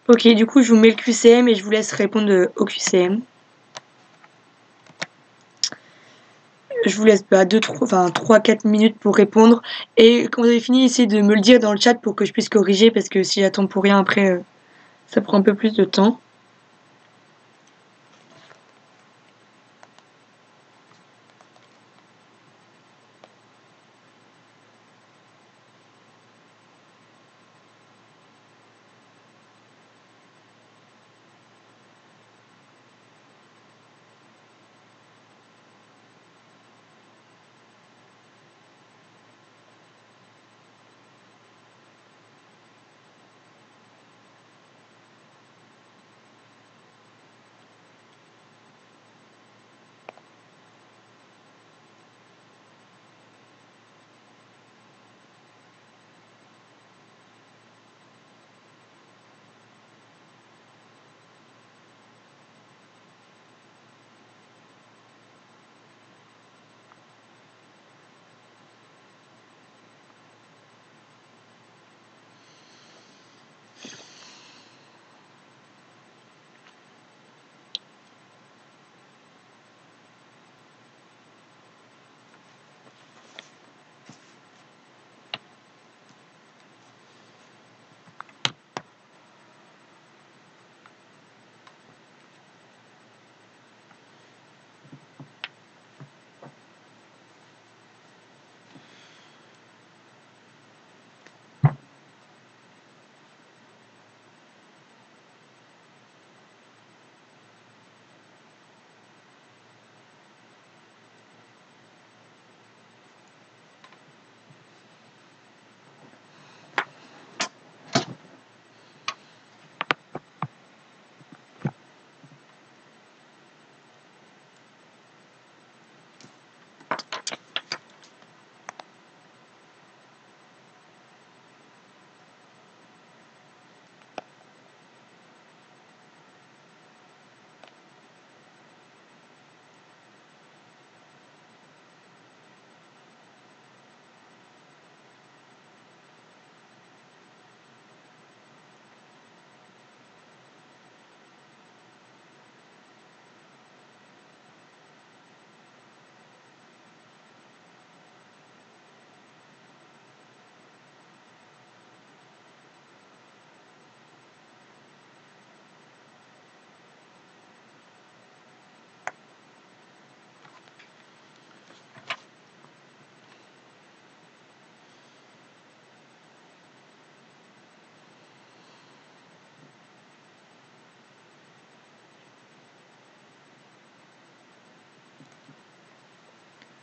Ok, du coup, je vous mets le QCM et je vous laisse répondre au QCM. Je vous laisse 3-4 minutes pour répondre. Et quand vous avez fini, essayez de me le dire dans le chat pour que je puisse corriger, parce que si j'attends pour rien après, ça prend un peu plus de temps.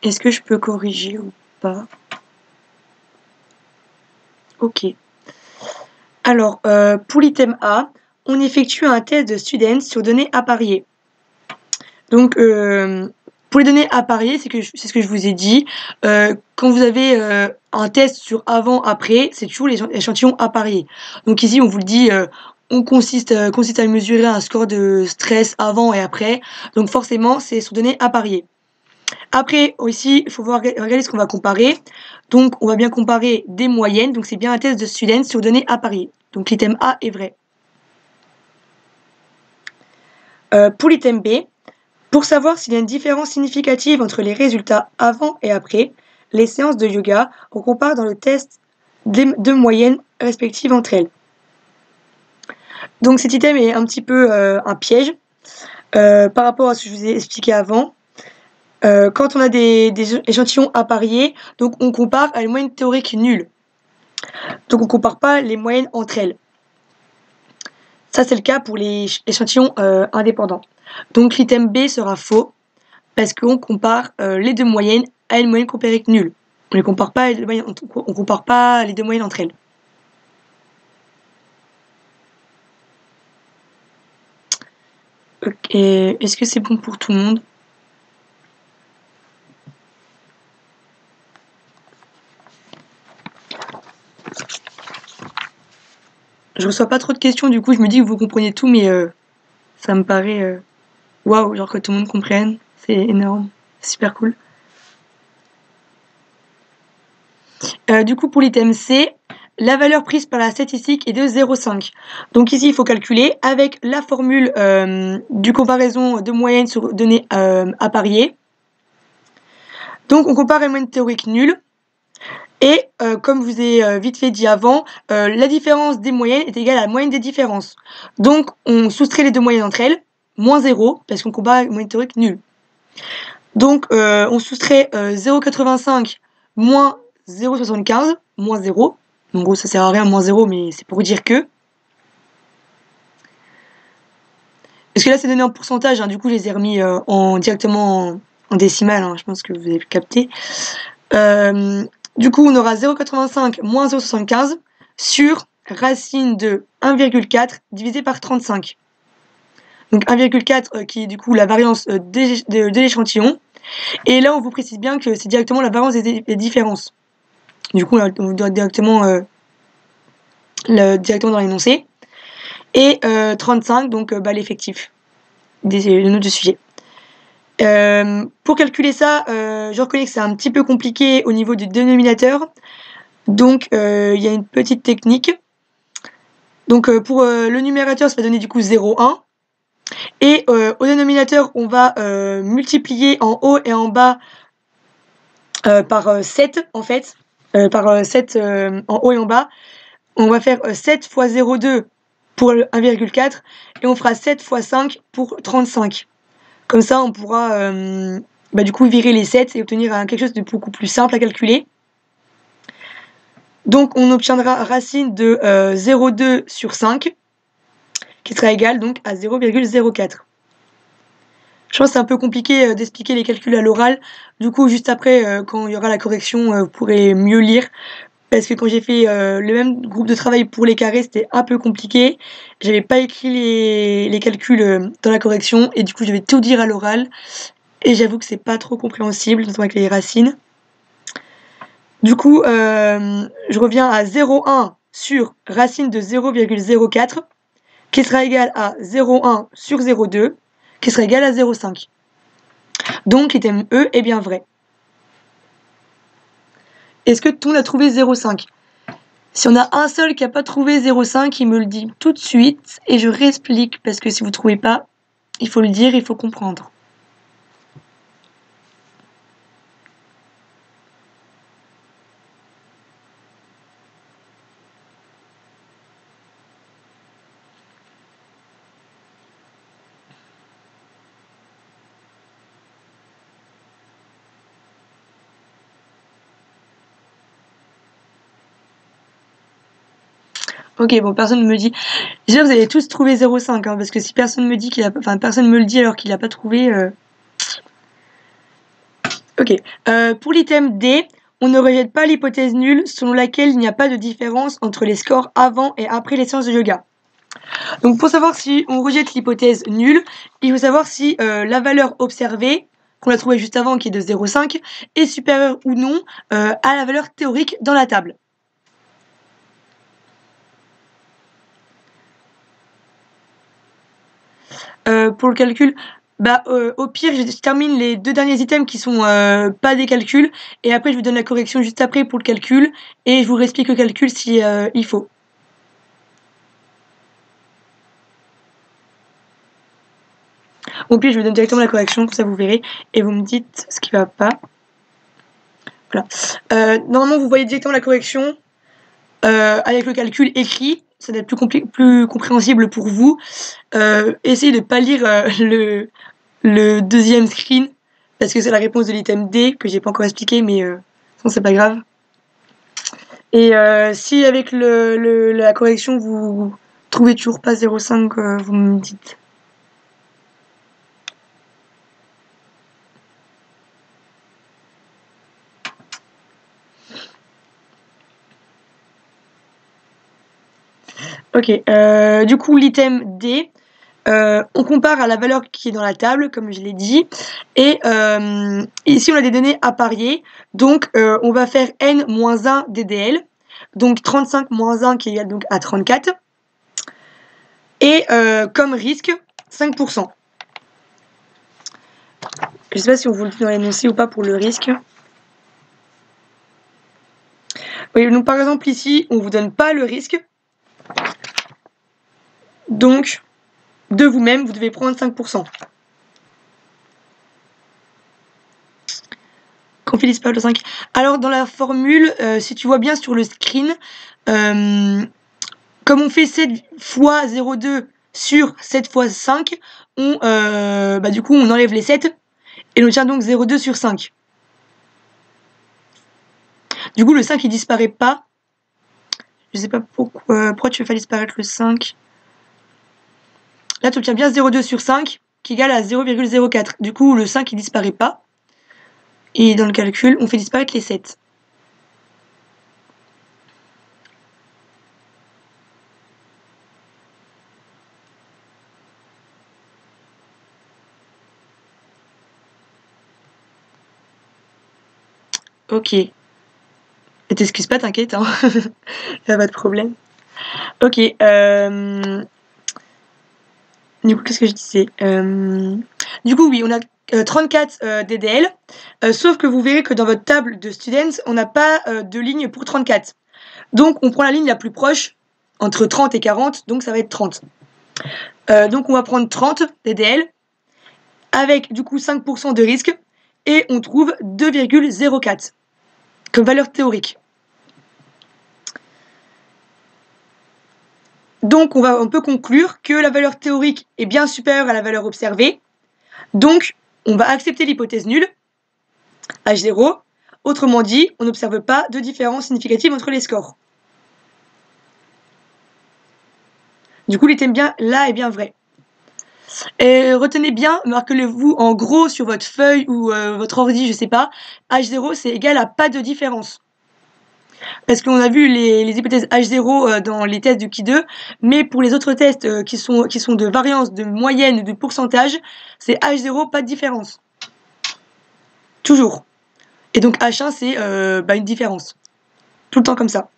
Est-ce que je peux corriger ou pas? Ok. Alors, pour l'item A, on effectue un test de student sur données appariées. Donc, pour les données appariées, c'est ce que je vous ai dit. Quand vous avez un test sur avant-après, c'est toujours les échantillons appariés. Donc ici, on vous le dit, on consiste à mesurer un score de stress avant et après. Donc forcément, c'est sur données appariées. Après, aussi, il faut regarder ce qu'on va comparer. Donc, on va bien comparer des moyennes. Donc, c'est bien un test de student sur données appariées. Donc, l'item A est vrai. Pour l'item B, pour savoir s'il y a une différence significative entre les résultats avant et après, les séances de yoga, on compare dans le test des deux moyennes respectives entre elles. Donc cet item est un petit peu un piège par rapport à ce que je vous ai expliqué avant. Quand on a des échantillons à parier, donc on compare à une moyenne théorique nulle. Donc on ne compare pas les moyennes entre elles. Ça c'est le cas pour les échantillons indépendants. Donc l'item B sera faux parce qu'on compare les deux moyennes à une moyenne théorique nulle. On ne compare pas les deux moyennes entre elles. Ok, est-ce que c'est bon pour tout le monde? Je reçois pas trop de questions, du coup je me dis que vous comprenez tout, mais ça me paraît waouh, genre que tout le monde comprenne, c'est énorme, super cool. Du coup pour l'item C, la valeur prise par la statistique est de 0,5. Donc ici il faut calculer avec la formule du comparaison de moyenne sur données à parier. Donc on compare une moyenne théorique nulle. Et comme je vous ai vite fait dit avant, la différence des moyennes est égale à la moyenne des différences. Donc on soustrait les deux moyennes entre elles, moins 0, parce qu'on compare une moyenne théorique nulle. Donc on soustrait 0,85 moins 0,75, moins 0. En gros ça sert à rien, moins 0, mais c'est pour dire que. Parce que là c'est donné en pourcentage, hein, du coup je les ai remis directement en décimale, hein, je pense que vous avez capté. Du coup, on aura 0,85 moins 0,75 sur racine de 1,4 divisé par 35. Donc 1,4 qui est du coup la variance de l'échantillon. Et là, on vous précise bien que c'est directement la variance des différences. Du coup, on vous doit directement dans l'énoncé. Et 35, donc l'effectif des notes de sujet. Pour calculer ça, je reconnais que c'est un petit peu compliqué au niveau du dénominateur. Donc il y a une petite technique. Donc pour le numérateur, ça va donner du coup 0,1. Et au dénominateur, on va multiplier en haut et en bas par 7 en fait. Par 7 en haut et en bas. On va faire 7 fois 0,2 pour 1,4 et on fera 7 fois 5 pour 35. Comme ça, on pourra du coup virer les 7 et obtenir quelque chose de beaucoup plus simple à calculer. Donc on obtiendra racine de 0,2 sur 5, qui sera égal donc à 0,04. Je pense que c'est un peu compliqué d'expliquer les calculs à l'oral. Du coup, juste après, quand il y aura la correction, vous pourrez mieux lire. Parce que quand j'ai fait le même groupe de travail pour les carrés, c'était un peu compliqué. J'avais pas écrit les calculs dans la correction. Et du coup, je devais tout dire à l'oral. Et j'avoue que c'est pas trop compréhensible, notamment avec les racines. Du coup, je reviens à 0,1 sur racine de 0,04, qui sera égal à 0,1 sur 0,2, qui sera égal à 0,5. Donc, l'item E est bien vrai. Est-ce que tout le monde a trouvé 0,5? Si on a un seul qui n'a pas trouvé 0,5, il me le dit tout de suite, et je réexplique, parce que si vous ne trouvez pas, il faut le dire, il faut comprendre. Ok, bon, personne ne me dit. Déjà, vous allez tous trouver 0,5, hein, parce que si personne me dit personne me le dit alors qu'il n'a pas trouvé. Ok. Pour l'item D, on ne rejette pas l'hypothèse nulle selon laquelle il n'y a pas de différence entre les scores avant et après les séances de yoga. Donc, pour savoir si on rejette l'hypothèse nulle, il faut savoir si la valeur observée, qu'on a trouvée juste avant, qui est de 0,5, est supérieure ou non à la valeur théorique dans la table. Pour le calcul, au pire, je termine les deux derniers items qui sont pas des calculs, et après je vous donne la correction juste après pour le calcul, et je vous réexplique le calcul si il faut. Au pire, je vous donne directement la correction, comme ça vous verrez, et vous me dites ce qui va pas. Voilà. Normalement, vous voyez directement la correction avec le calcul écrit. Ça doit être plus compréhensible pour vous. Essayez de ne pas lire le deuxième screen, parce que c'est la réponse de l'item D, que j'ai pas encore expliqué, mais sinon c'est pas grave. Et si avec la correction, vous trouvez toujours pas 0,5, vous me dites. Ok, du coup, l'item D, on compare à la valeur qui est dans la table, comme je l'ai dit, et ici on a des données à parier, donc on va faire n-1 DDL, donc 35 moins 1 qui est égal donc à 34, et comme risque, 5%. Je ne sais pas si on vous le dit dans l'énoncé ou pas pour le risque. Oui, donc par exemple ici, on ne vous donne pas le risque, donc de vous-même, vous devez prendre 5%. Qu'on fait disparaître le 5. Alors dans la formule, si tu vois bien sur le screen, comme on fait 7 fois 0,2 sur 7 fois 5, du coup on enlève les 7 et on obtient donc 0,2 sur 5. Du coup le 5 il disparaît pas. Je sais pas pourquoi tu veux faire disparaître le 5. Là tu obtiens bien 0,2 sur 5 qui est égal à 0,04. Du coup le 5 il disparaît pas. Et dans le calcul on fait disparaître les 7. Ok. Et t'excuses pas, t'inquiète, hein. Y'a pas de problème. Ok. Du coup, qu'est-ce que je disais Du coup, oui, on a 34 DDL, sauf que vous verrez que dans votre table de students, on n'a pas de ligne pour 34. Donc, on prend la ligne la plus proche, entre 30 et 40, donc ça va être 30. Donc, on va prendre 30 DDL, avec du coup 5% de risque, et on trouve 2,04 comme valeur théorique. Donc, on peut conclure que la valeur théorique est bien supérieure à la valeur observée. Donc, on va accepter l'hypothèse nulle, H0. Autrement dit, on n'observe pas de différence significative entre les scores. Du coup, l'item bien là est bien vrai. Et retenez bien, marquez-le-vous en gros sur votre feuille ou votre ordi, je sais pas. H0 c'est égal à pas de différence. Parce qu'on a vu les hypothèses H0 dans les tests du Ki2, mais pour les autres tests qui sont de variance, de moyenne, de pourcentage, c'est H0, pas de différence. Toujours. Et donc H1, c'est une différence. Tout le temps comme ça.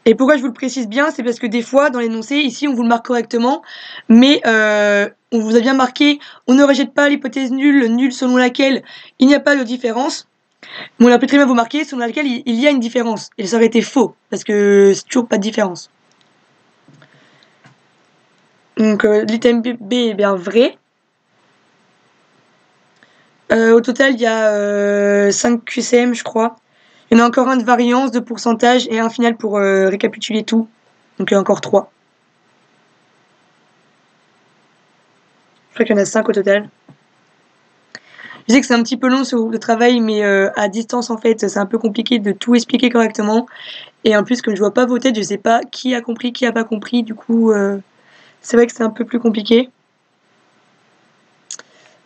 Et pourquoi je vous le précise bien, c'est parce que des fois, dans l'énoncé, ici, on vous le marque correctement, mais on vous a bien marqué, on ne rejette pas l'hypothèse nulle selon laquelle il n'y a pas de différence. Mais on a pu très bien vous marquer selon laquelle il y a une différence. Et ça aurait été faux, parce que c'est toujours pas de différence. Donc l'item B est bien vrai. Au total, il y a 5 QCM, je crois. Il y en a encore un de variance, de pourcentage, et un final pour récapituler tout. Donc il y a encore 3. Je crois qu'il y en a 5 au total. Je sais que c'est un petit peu long ce groupe de travail, mais à distance, en fait, c'est un peu compliqué de tout expliquer correctement. Et en plus, comme je vois pas vos têtes, je sais pas qui a compris, qui a pas compris. Du coup, c'est vrai que c'est un peu plus compliqué.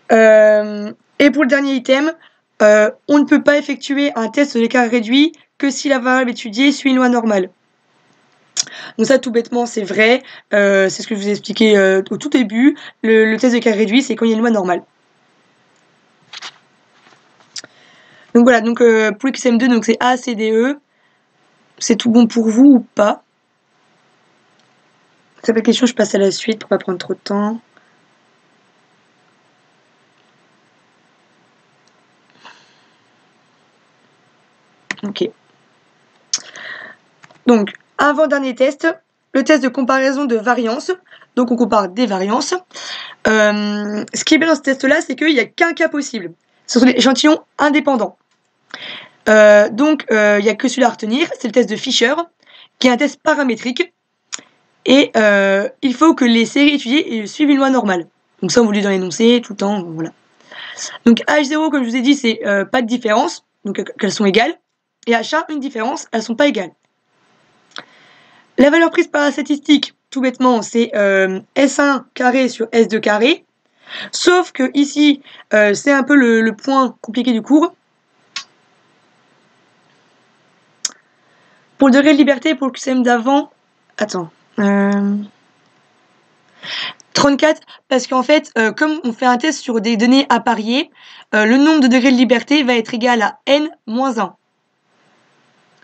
Et pour le dernier item, on ne peut pas effectuer un test de l'écart réduit que si la variable étudiée suit une loi normale. Donc ça, tout bêtement, c'est vrai. C'est ce que je vous ai expliqué au tout début. Le test de l'écart réduit, c'est quand il y a une loi normale. Donc voilà, donc pour XM2, donc c'est A, C, D, E. C'est tout bon pour vous ou pas? Ça pas de question, je passe à la suite pour pas prendre trop de temps. Ok. Donc, avant-dernier test, le test de comparaison de variance. Donc, on compare des variances. Ce qui est bien dans ce test-là, c'est qu'il n'y a qu'un cas possible. Ce sont des échantillons indépendants. Donc, il n'y a que celui-là à retenir, c'est le test de Fisher, qui est un test paramétrique. Et il faut que les séries étudiées suivent une loi normale. Donc ça, on vous le dit dans l'énoncé, tout le temps, voilà. Donc H0, comme je vous ai dit, c'est pas de différence, donc qu'elles sont égales. Et H1, une différence, elles sont pas égales. La valeur prise par la statistique, tout bêtement, c'est S1 carré sur S2 carré. Sauf que ici, c'est un peu le point compliqué du cours. Pour le degré de liberté, pour le QCM d'avant, attends. 34, parce qu'en fait, comme on fait un test sur des données à parier, le nombre de degrés de liberté va être égal à n moins 1.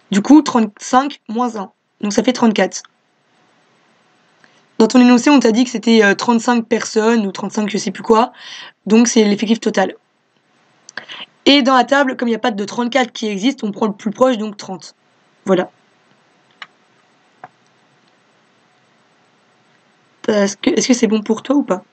Du coup, 35 moins 1. Donc ça fait 34. Dans ton énoncé, on t'a dit que c'était 35 personnes ou 35 je sais plus quoi. Donc c'est l'effectif total. Et dans la table, comme il n'y a pas de 34 qui existe, on prend le plus proche, donc 30. Voilà. Est-ce que c'est bon pour toi ou pas?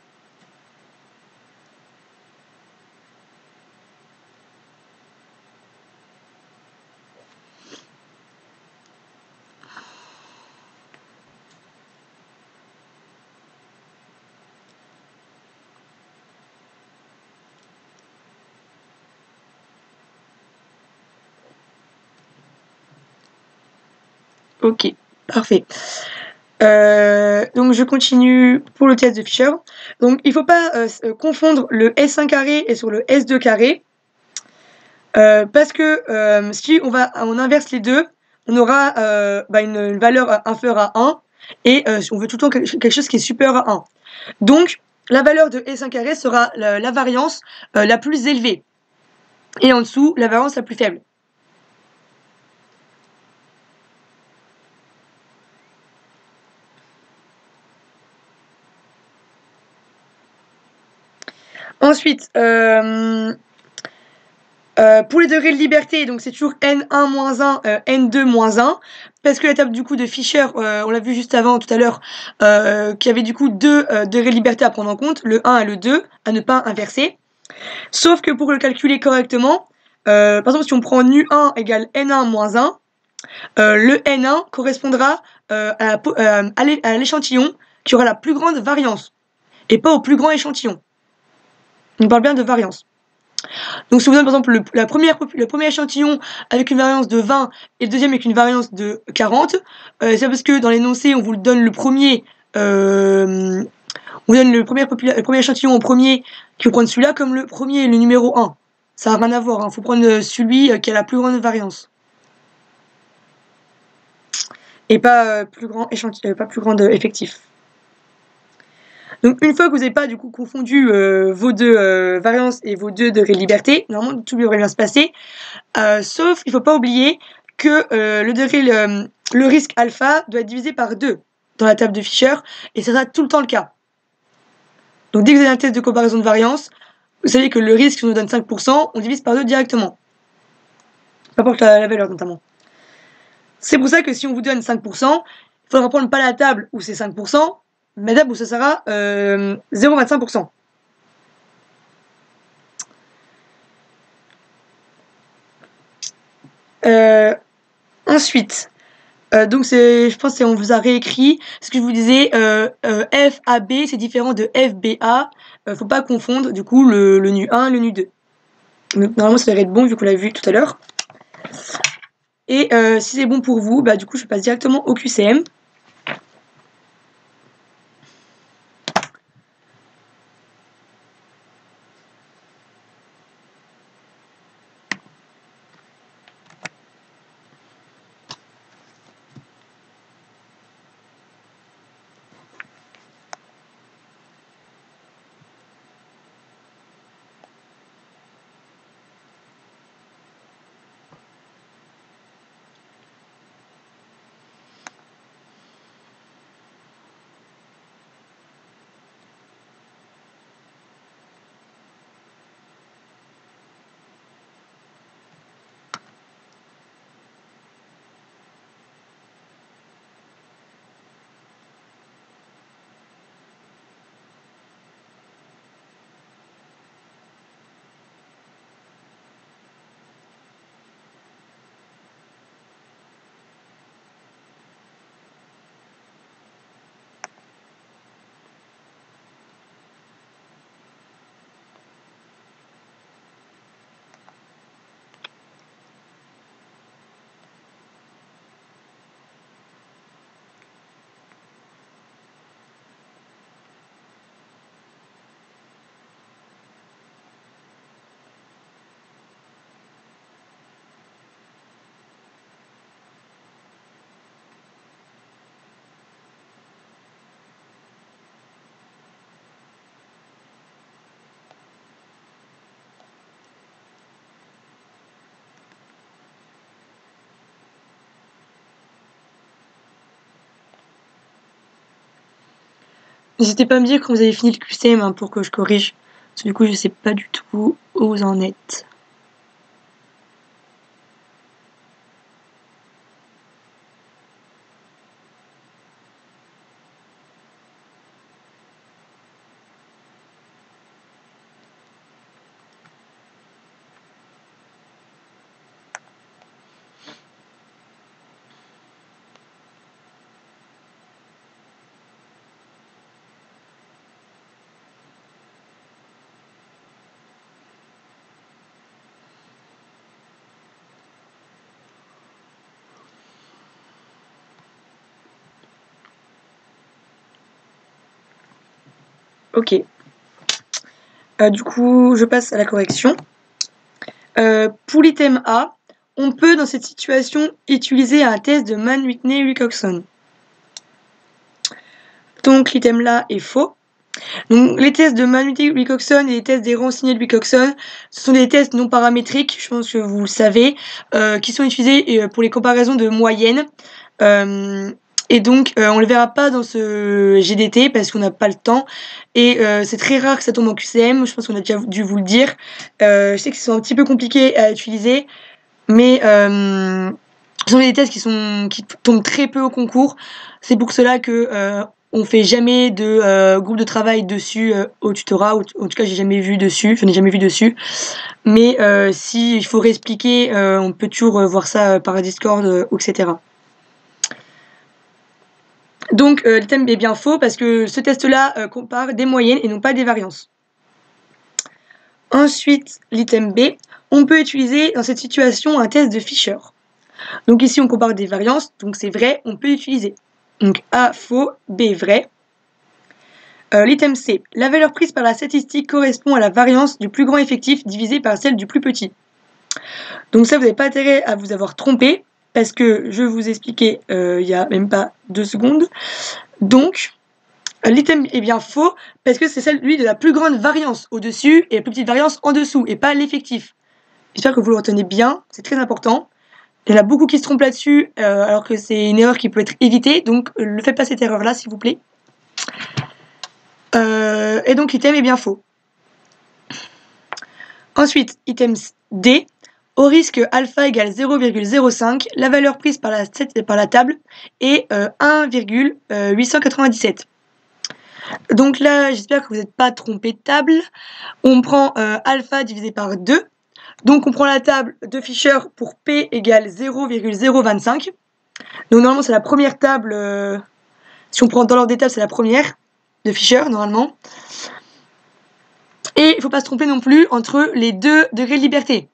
Ok, parfait. Donc je continue pour le test de Fisher. Donc il ne faut pas confondre le S1 carré et sur le S2 carré. Parce que si on inverse les deux, on aura une valeur inférieure à 1 et on veut tout le temps quelque chose qui est supérieur à 1. Donc la valeur de S1 carré sera la variance la plus élevée et en dessous la variance la plus faible. Ensuite, pour les degrés de liberté, donc c'est toujours N1 moins 1, N2 moins 1, parce que la table du coup de Fisher, on l'a vu juste avant tout à l'heure, qu'il y avait du coup deux degrés de liberté à prendre en compte, le 1 et le 2, à ne pas inverser. Sauf que pour le calculer correctement, par exemple si on prend nu1 égale N1 moins 1, le N1 correspondra à l'échantillon qui aura la plus grande variance, et pas au plus grand échantillon. On parle bien de variance. Donc si on vous donne par exemple le premier échantillon avec une variance de 20 et le deuxième avec une variance de 40, c'est parce que dans l'énoncé on vous donne le premier, on vous donne le premier échantillon en premier, qu'il faut prendre celui-là comme le premier, le numéro 1. Ça n'a rien à voir, il faut prendre celui qui a la plus grande variance. Et pas plus grand échantillon, pas plus grand effectif. Donc une fois que vous n'avez pas du coup confondu vos deux variances et vos deux degrés de liberté, normalement tout devrait bien se passer. Sauf il ne faut pas oublier que le risque alpha doit être divisé par 2 dans la table de Fisher, et ça sera tout le temps le cas. Donc dès que vous avez un test de comparaison de variance, vous savez que le risque nous donne 5%, on divise par 2 directement. Peu importe la valeur notamment. C'est pour ça que si on vous donne 5%, il faudra prendre pas la table où c'est 5%, mais la table où ça sera 0,25%. Ensuite, donc je pense qu'on vous a réécrit ce que je vous disais, FAB c'est différent de FBA, faut pas confondre du coup le nu1 le nu2. Donc, normalement ça devrait être bon vu qu'on l'a vu tout à l'heure. Et si c'est bon pour vous, bah du coup je passe directement au QCM. N'hésitez pas à me dire quand vous avez fini le QCM hein, pour que je corrige. Parce que du coup, je sais pas du tout où vous en êtes. Ok. Du coup, je passe à la correction. Pour l'item A, on peut dans cette situation utiliser un test de Mann-Whitney-Wilcoxon. Donc l'item là est faux. Donc les tests de Mann-Whitney-Wilcoxon et les tests des rangs signés de Wilcoxon, ce sont des tests non paramétriques, je pense que vous le savez, qui sont utilisés pour les comparaisons de moyenne. Et donc, on le verra pas dans ce GDT parce qu'on n'a pas le temps. Et c'est très rare que ça tombe en QCM. Je pense qu'on a déjà dû vous le dire. Je sais qu'ils sont un petit peu compliqués à utiliser, mais ce sont des tests qui tombent très peu au concours. C'est pour cela que on fait jamais de groupe de travail dessus au tutorat. Ou en tout cas, j'ai jamais vu dessus. Je n'ai jamais vu dessus. Mais si il faut réexpliquer, on peut toujours voir ça par Discord, etc. Donc l'item est bien faux parce que ce test-là compare des moyennes et non pas des variances. Ensuite, l'item B, on peut utiliser dans cette situation un test de Fisher. Donc ici on compare des variances, donc c'est vrai, on peut l'utiliser. Donc A faux, B vrai. L'item C, la valeur prise par la statistique correspond à la variance du plus grand effectif divisé par celle du plus petit. Donc ça, vous n'avez pas intérêt à vous avoir trompé, parce que je vais vous expliquer il n'y a même pas 2 secondes. Donc, l'item est bien faux, parce que c'est celui de la plus grande variance au-dessus et la plus petite variance en dessous, et pas l'effectif. J'espère que vous le retenez bien, c'est très important. Il y en a beaucoup qui se trompent là-dessus, alors que c'est une erreur qui peut être évitée, donc ne faites pas cette erreur-là, s'il vous plaît. Et donc l'item est bien faux. Ensuite, item D, au risque alpha égale 0,05, la valeur prise par la table est 1,897. Donc là, j'espère que vous n'êtes pas trompé de table. On prend alpha divisé par 2. Donc on prend la table de Fisher pour P égale 0,025. Donc normalement c'est la première table, si on prend dans l'ordre des tables c'est la première de Fisher normalement. Et il ne faut pas se tromper non plus entre les 2 degrés de liberté.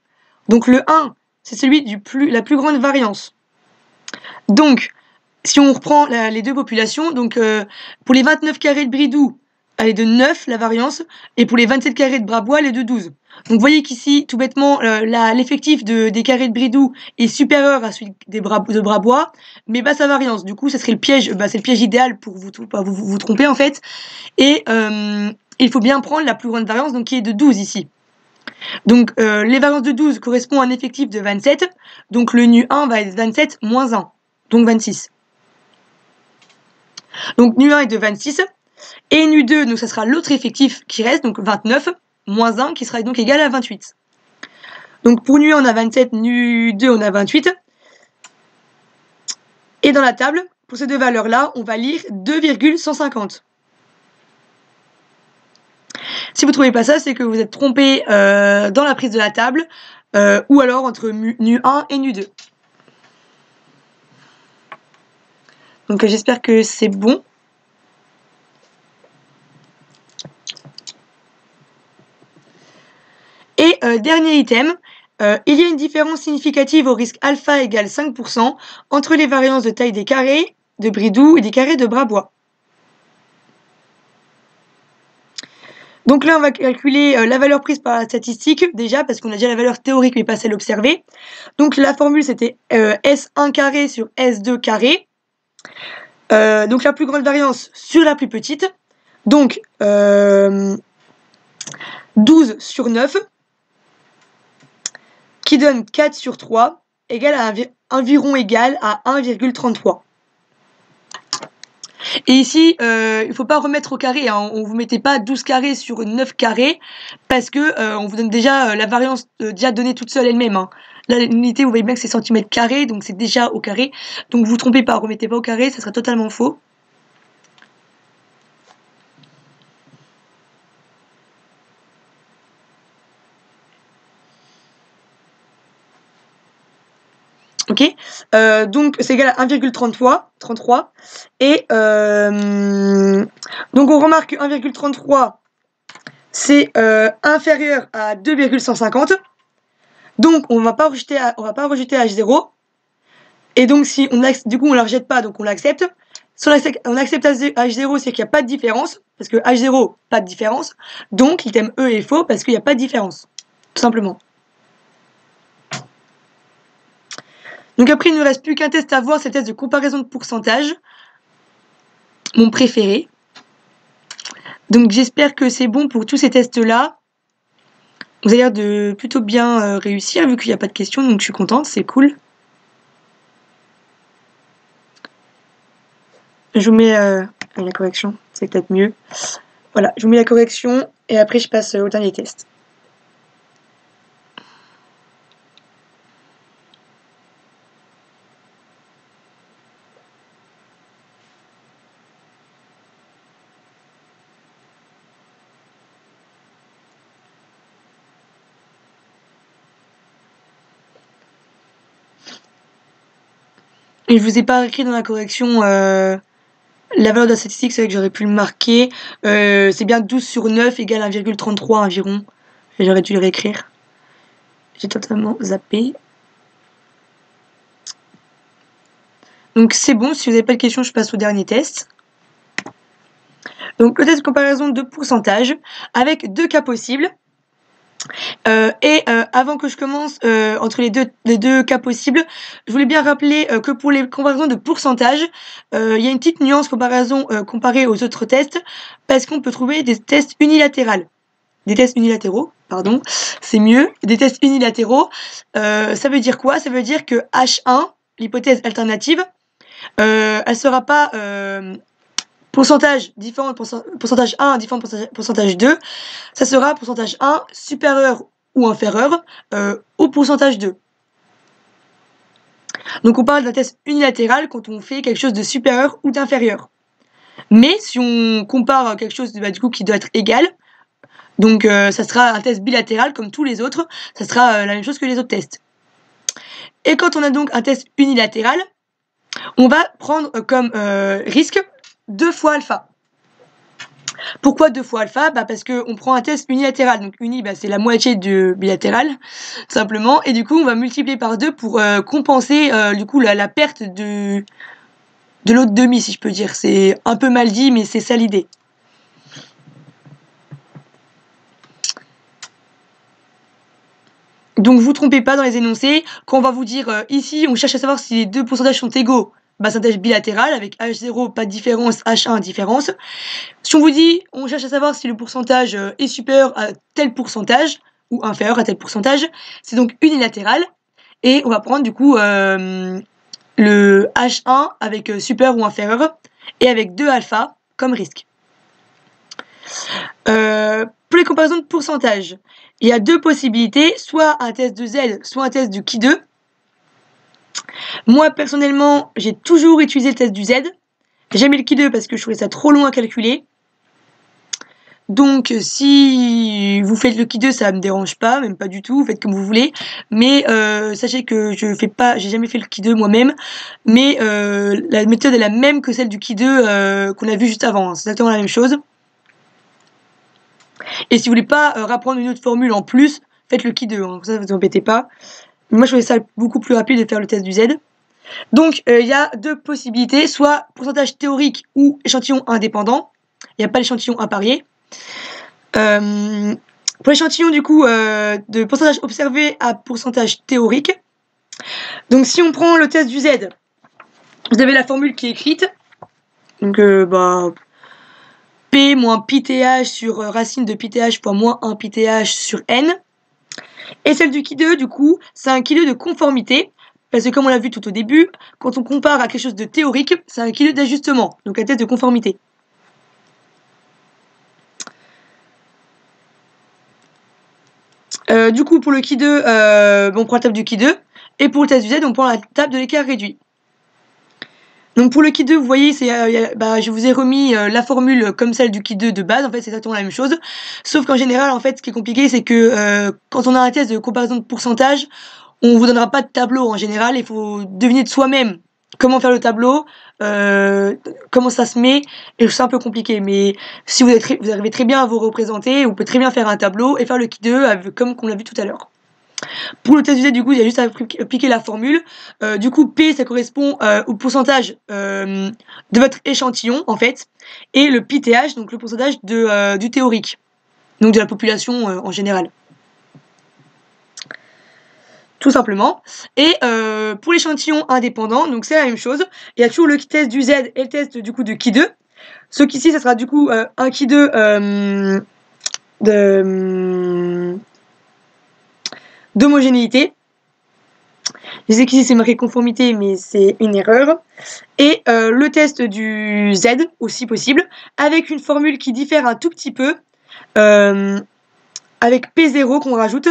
Donc le 1 c'est celui la plus grande variance. Donc si on reprend les deux populations, donc pour les 29 carrés de Bridoux, elle est de 9 la variance, et pour les 27 carrés de Brabois, elle est de 12. Donc vous voyez qu'ici, tout bêtement, l'effectif des carrés de Bridoux est supérieur à celui de Brabois, mais bas sa variance. Du coup, ça serait le piège, c'est le piège idéal pour vous tromper en fait. Et il faut bien prendre la plus grande variance, donc qui est de 12 ici. Donc les variances de 12 correspondent à un effectif de 27, donc le nu1 va être 27 moins 1, donc 26. Donc nu1 est de 26, et nu2, donc ça sera l'autre effectif qui reste, donc 29, moins 1, qui sera donc égal à 28. Donc pour nu1 on a 27, nu2 on a 28. Et dans la table, pour ces deux valeurs-là, on va lire 2,150. Si vous ne trouvez pas ça, c'est que vous êtes trompé dans la prise de la table, ou alors entre nu1 et nu2. Donc j'espère que c'est bon. Et dernier item, il y a une différence significative au risque alpha égale 5% entre les variances de taille des carrés de Bridoux et des carrés de Brabois. Donc là, on va calculer la valeur prise par la statistique, déjà, parce qu'on a déjà la valeur théorique, mais pas celle observée. Donc la formule, c'était S1 carré sur S2 carré. Donc la plus grande variance sur la plus petite. Donc 12 sur 9, qui donne 4 sur 3, environ égal à 1,33. Et ici, il ne faut pas remettre au carré, hein. On ne vous mettez pas 12 carrés sur 9 carrés parce que on vous donne déjà la variance déjà donnée toute seule elle-même, hein. Là, l'unité, vous voyez bien que c'est centimètres carrés, donc c'est déjà au carré. Donc vous trompez pas, remettez pas au carré, ça sera totalement faux. Ok, donc c'est égal à 1,33. Et donc on remarque que 1,33 c'est inférieur à 2,150. Donc on va pas rejeter H0. Et donc si on du coup on la rejette pas, donc on l'accepte. Si on accepte H0, c'est qu'il n'y a pas de différence, parce que H0, pas de différence. Donc l'item E est faux parce qu'il n'y a pas de différence, tout simplement. Donc après, il ne nous reste plus qu'un test à voir, c'est le test de comparaison de pourcentage, mon préféré. Donc j'espère que c'est bon pour tous ces tests-là. Vous avez l'air de plutôt bien réussir, vu qu'il n'y a pas de questions, donc je suis contente, c'est cool. Je vous mets la correction, c'est peut-être mieux. Voilà, je vous mets la correction, et après je passe au dernier test. Et je vous ai pas écrit dans la correction la valeur de la statistique, c'est vrai que j'aurais pu le marquer. C'est bien 12 sur 9 égale 1,33 environ. J'aurais dû le réécrire. J'ai totalement zappé. Donc c'est bon, si vous n'avez pas de questions, je passe au dernier test. Donc le test de comparaison de pourcentage avec deux cas possibles. Avant que je commence entre les deux cas possibles, je voulais bien rappeler que pour les comparaisons de pourcentage, il y a une petite nuance comparée aux autres tests, parce qu'on peut trouver des tests unilatéraux. Des tests unilatéraux, pardon, c'est mieux. Des tests unilatéraux, ça veut dire quoi? Ça veut dire que H1, l'hypothèse alternative, elle sera pas pourcentage différent de pourcentage 1 différent de pourcentage 2, ça sera pourcentage 1 supérieur ou inférieur au pourcentage 2. Donc on parle d'un test unilatéral quand on fait quelque chose de supérieur ou d'inférieur. Mais si on compare quelque chose du coup qui doit être égal, donc ça sera un test bilatéral comme tous les autres, ça sera la même chose que les autres tests. Et quand on a donc un test unilatéral, on va prendre comme risque 2 fois alpha. Pourquoi 2 fois alpha? Parce qu'on prend un test unilatéral. Donc uni, c'est la moitié du bilatéral, simplement. Et du coup, on va multiplier par 2 pour compenser du coup la perte de l'autre demi, si je peux dire. C'est un peu mal dit, mais c'est ça l'idée. Donc vous trompez pas dans les énoncés. Quand on va vous dire ici, on cherche à savoir si les deux pourcentages sont égaux, c'est un test bilatéral avec H0 pas de différence, H1 différence. Si on vous dit, on cherche à savoir si le pourcentage est supérieur à tel pourcentage ou inférieur à tel pourcentage, c'est donc unilatéral. Et on va prendre du coup le H1 avec supérieur ou inférieur et avec 2 alpha comme risque. Pour les comparaisons de pourcentage, il y a deux possibilités, soit un test de Z, soit un test du Qui2. Moi, personnellement, j'ai toujours utilisé le test du Z. J'ai jamais le Qui2 parce que je trouvais ça trop long à calculer. Donc, si vous faites le Qui2, ça me dérange pas, même pas du tout, vous faites comme vous voulez. Mais sachez que j'ai jamais fait le Qui2 moi-même. Mais la méthode est la même que celle du Qui2 qu'on a vu juste avant. C'est exactement la même chose. Et si vous voulez pas rapprendre une autre formule en plus, faites le Qui2, hein, ça vous embêtez pas. Moi, je trouvais ça beaucoup plus rapide de faire le test du Z. Donc, il y a deux possibilités, soit pourcentage théorique ou échantillon indépendant. Il n'y a pas l'échantillon imparié. Pour l'échantillon, du coup, de pourcentage observé à pourcentage théorique. Donc, si on prend le test du Z, vous avez la formule qui est écrite. Donc, P moins πth sur racine de πth fois moins 1 πth sur n. Et celle du Qui2, du coup, c'est un Qui2 de conformité parce que comme on l'a vu tout au début, quand on compare à quelque chose de théorique, c'est un qui2 d'ajustement, donc un test de conformité. Du coup, pour le qui2, on prend la table du qui2, et pour le test du z, on prend la table de l'écart réduit. Donc pour le qui2, vous voyez, je vous ai remis la formule comme celle du qui2 de base, en fait c'est exactement la même chose, sauf qu'en général, en fait, ce qui est compliqué, c'est que quand on a un test de comparaison de pourcentage, on vous donnera pas de tableau en général, il faut deviner de soi-même comment faire le tableau, comment ça se met, et c'est un peu compliqué, mais si vous arrivez très bien à vous représenter, vous pouvez très bien faire un tableau et faire le qui2 comme on l'a vu tout à l'heure. Pour le test du Z, du coup, il y a juste à appliquer la formule. Du coup, P, ça correspond au pourcentage de votre échantillon, en fait, et le PTH, donc le pourcentage du théorique, donc de la population en général. Tout simplement. Et pour l'échantillon indépendant, donc c'est la même chose. Il y a toujours le test du Z et le test du coup de qui2. Ce qu'ici, ça sera du coup un qui2 d'homogénéité. Je sais qu'ici c'est marqué conformité, mais c'est une erreur. Et le test du Z, aussi possible, avec une formule qui diffère un tout petit peu, avec P0 qu'on rajoute.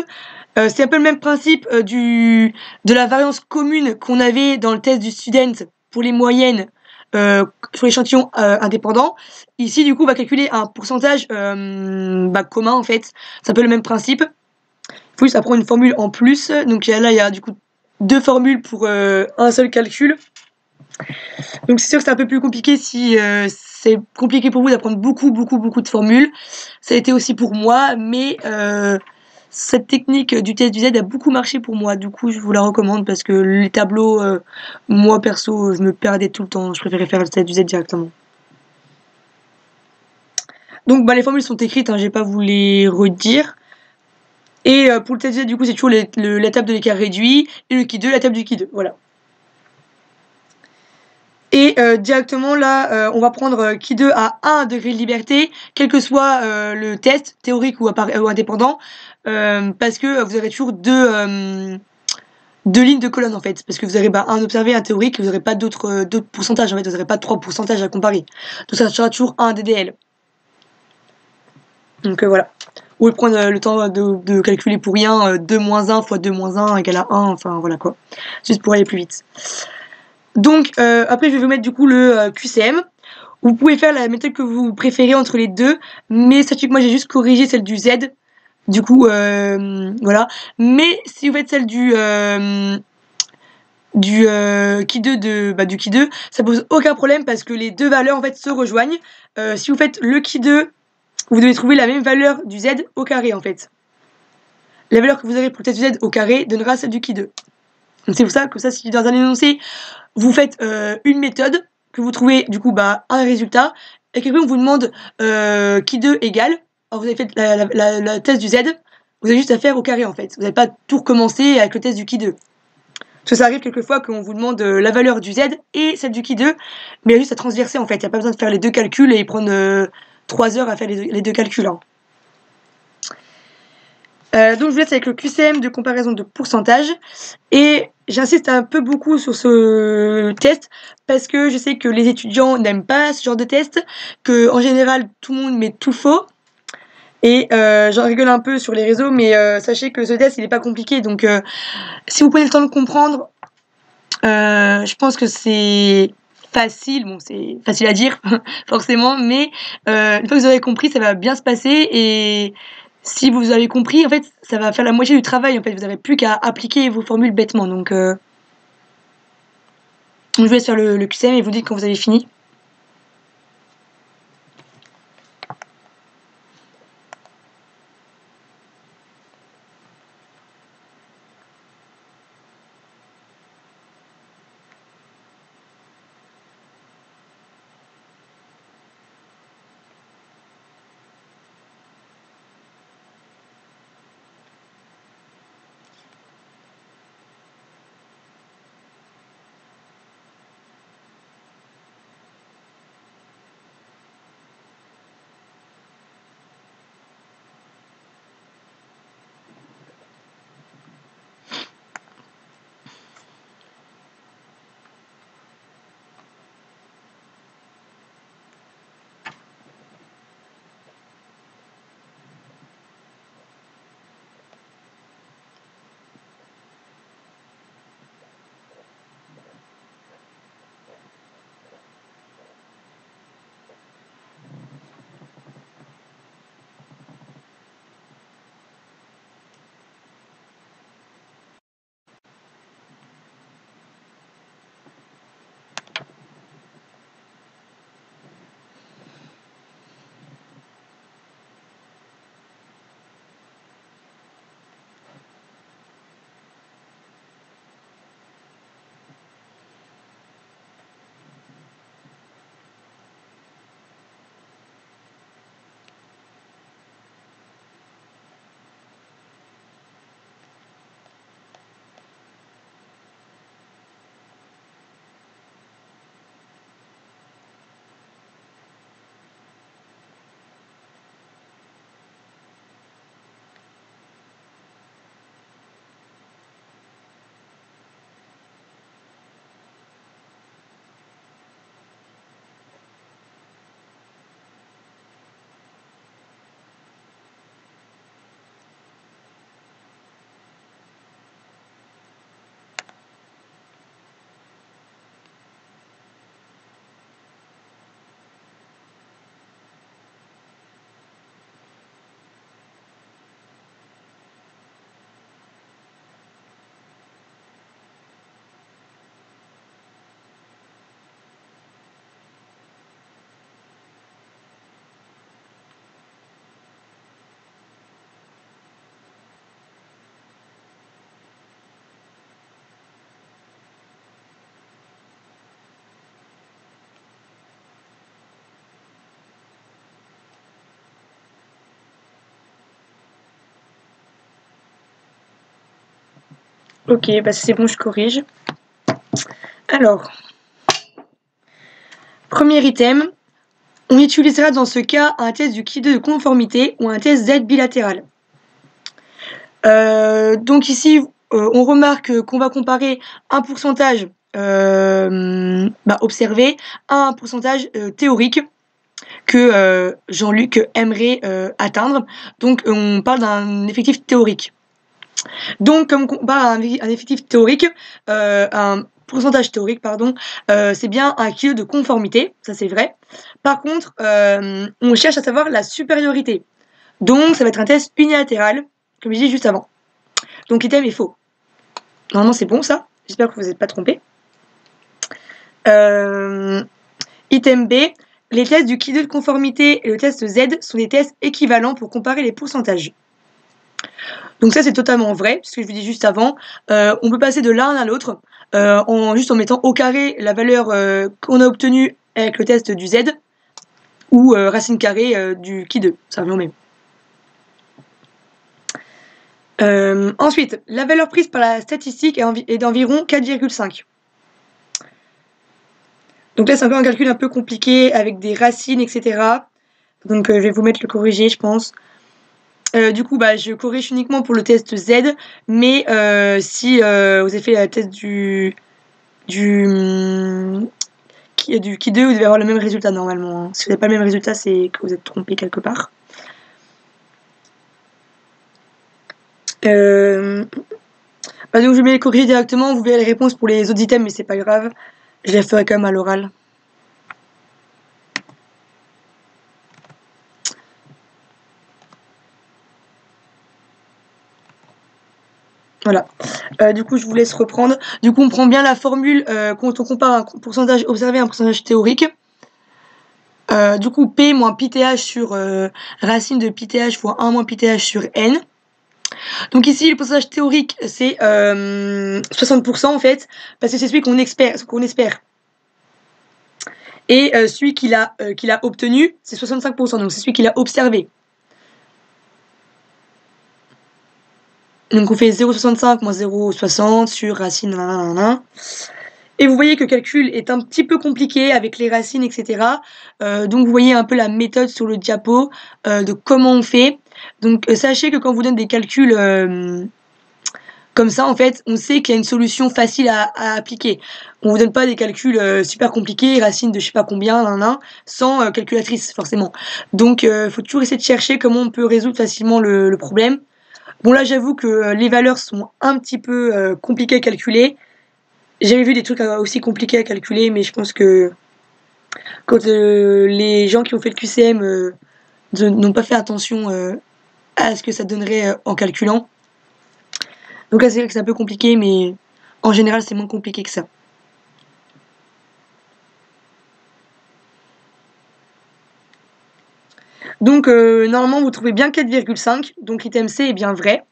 C'est un peu le même principe de la variance commune qu'on avait dans le test du student pour les moyennes sur l'échantillon indépendant. Ici, du coup, on va calculer un pourcentage commun, en fait. C'est un peu le même principe. Il faut juste apprendre une formule en plus. Donc là, il y a du coup 2 formules pour un seul calcul. Donc c'est sûr que c'est un peu plus compliqué si c'est compliqué pour vous d'apprendre beaucoup de formules. Ça a été aussi pour moi, mais cette technique du test du Z a beaucoup marché pour moi. Du coup, je vous la recommande parce que les tableaux, moi perso, je me perdais tout le temps. Je préférais faire le test du Z directement. Donc les formules sont écrites, hein, je vais pas vous les redire. Et pour le test du Z, du coup, c'est toujours la table de l'écart réduit et le qui2, la table du qui2. Voilà. Et directement là, on va prendre qui2 à 1 degré de liberté, quel que soit le test, théorique ou indépendant, parce que vous aurez toujours deux lignes de colonnes en fait, parce que vous aurez un observé, un théorique, vous n'aurez pas d'autres pourcentages en fait, vous n'aurez pas 3 pourcentages à comparer. Donc ça sera toujours un DDL. Donc voilà. Ou prendre le temps de calculer pour rien 2 moins 1 fois 2 moins 1 égale à 1, enfin voilà quoi. Juste pour aller plus vite. Donc après je vais vous mettre du coup le QCM. Vous pouvez faire la méthode que vous préférez entre les deux, mais sachez que moi j'ai juste corrigé celle du Z. Du coup voilà. Mais si vous faites celle du qui2 du qui2, ça pose aucun problème parce que les deux valeurs en fait se rejoignent. Si vous faites le qui2, vous devez trouver la même valeur du Z au carré en fait. La valeur que vous avez pour le test du Z au carré donnera celle du qui2. Donc c'est pour ça que ça, si dans un énoncé, vous faites une méthode, que vous trouvez du coup un résultat, et quelqu'un vous demande qui2 égale, alors vous avez fait la test du Z, vous avez juste à faire au carré en fait. Vous n'avez pas tout recommencer avec le test du qui2. Parce que ça arrive quelquefois qu'on vous demande la valeur du Z et celle du qui2, mais il y a juste à transverser en fait. Il n'y a pas besoin de faire les deux calculs et prendre 3 heures à faire les deux calculs. Hein. Donc je vous laisse avec le QCM de comparaison de pourcentage et j'insiste un peu beaucoup sur ce test parce que je sais que les étudiants n'aiment pas ce genre de test, que en général tout le monde met tout faux et j'en rigole un peu sur les réseaux mais sachez que ce test il est pas compliqué donc si vous prenez le temps de comprendre je pense que c'est facile, bon c'est facile à dire forcément mais une fois que vous avez compris ça va bien se passer et si vous avez compris, en fait, ça va faire la moitié du travail. En fait, vous n'avez plus qu'à appliquer vos formules bêtement. Donc, je vous laisse faire le QCM et vous dites quand vous avez fini. Ok, bah c'est bon, je corrige. Alors, premier item, on utilisera dans ce cas un test du Q2 de conformité ou un test Z bilatéral. Donc ici, on remarque qu'on va comparer un pourcentage observé à un pourcentage théorique que Jean-Luc aimerait atteindre. Donc on parle d'un effectif théorique. Donc comme on compare un effectif théorique, un pourcentage théorique, pardon, c'est bien un Q de conformité, ça c'est vrai. Par contre, on cherche à savoir la supériorité. Donc ça va être un test unilatéral, comme je disais juste avant. Donc l'item est faux. Normalement c'est bon ça, j'espère que vous n'êtes pas trompé. Item B, les tests du Q2 de conformité et le test Z sont des tests équivalents pour comparer les pourcentages. Donc ça c'est totalement vrai, ce que je vous dis juste avant. On peut passer de l'un à l'autre juste en mettant au carré la valeur qu'on a obtenue avec le test du Z ou racine carrée du Q2, ça revient au même. Ensuite, la valeur prise par la statistique est d'environ 4,5. Donc là, c'est encore un calcul un peu compliqué avec des racines, etc. Donc je vais vous mettre le corrigé, je pense. Du coup, je corrige uniquement pour le test Z, mais si vous avez fait la test du Q2, vous devez avoir le même résultat normalement. Hein. Si vous n'avez pas le même résultat, c'est que vous êtes trompé quelque part. Donc je vais les corriger directement, vous verrez les réponses pour les autres items, mais c'est pas grave. Je les ferai quand même à l'oral. Voilà. Du coup, je vous laisse reprendre. Du coup, on prend bien la formule quand on compare un pourcentage observé à un pourcentage théorique. Du coup, P moins pi-th sur racine de pi-th fois 1 moins pi-th sur n. Donc ici, le pourcentage théorique, c'est 60% en fait, parce que c'est celui qu'on espère. Et celui qu'il a obtenu, c'est 65%, donc c'est celui qu'il a observé. Donc on fait 0,65 moins 0,60 sur racine 1. Et vous voyez que le calcul est un petit peu compliqué avec les racines, etc. Donc vous voyez un peu la méthode sur le diapo de comment on fait. Donc sachez que quand on vous donne des calculs comme ça, en fait, on sait qu'il y a une solution facile à appliquer. On vous donne pas des calculs super compliqués, racines de je sais pas combien, sans calculatrice forcément. Donc faut toujours essayer de chercher comment on peut résoudre facilement le problème. Bon là j'avoue que les valeurs sont un petit peu compliquées à calculer. J'avais vu des trucs aussi compliqués à calculer, mais je pense que quand les gens qui ont fait le QCM n'ont pas fait attention à ce que ça donnerait en calculant. Donc là c'est vrai que c'est un peu compliqué, mais en général c'est moins compliqué que ça. Donc normalement vous trouvez bien 4,5, donc l'item C est bien vrai.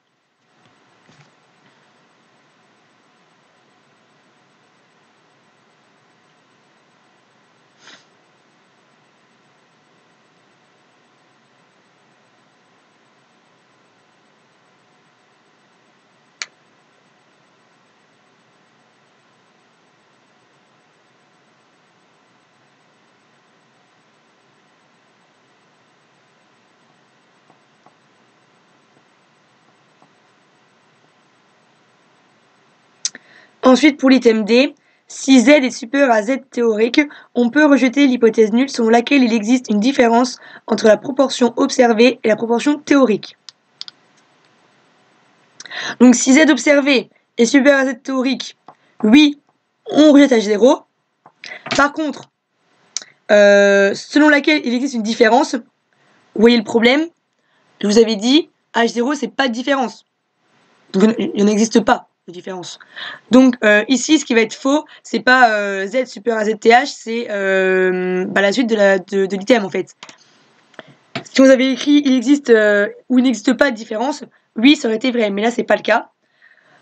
Ensuite pour l'item D, si Z est supérieur à Z théorique, on peut rejeter l'hypothèse nulle selon laquelle il existe une différence entre la proportion observée et la proportion théorique. Donc si Z observé est supérieur à Z théorique, oui, on rejette H0. Par contre, selon laquelle il existe une différence, vous voyez le problème, je vous avais dit, H0 c'est pas de différence. Donc il n'existe pas de différence. Donc ici, ce qui va être faux, c'est pas Z supérieur à ZTH, c'est la suite de l'item en fait. Si vous avez écrit il existe ou il n'existe pas de différence, oui, ça aurait été vrai, mais là c'est pas le cas.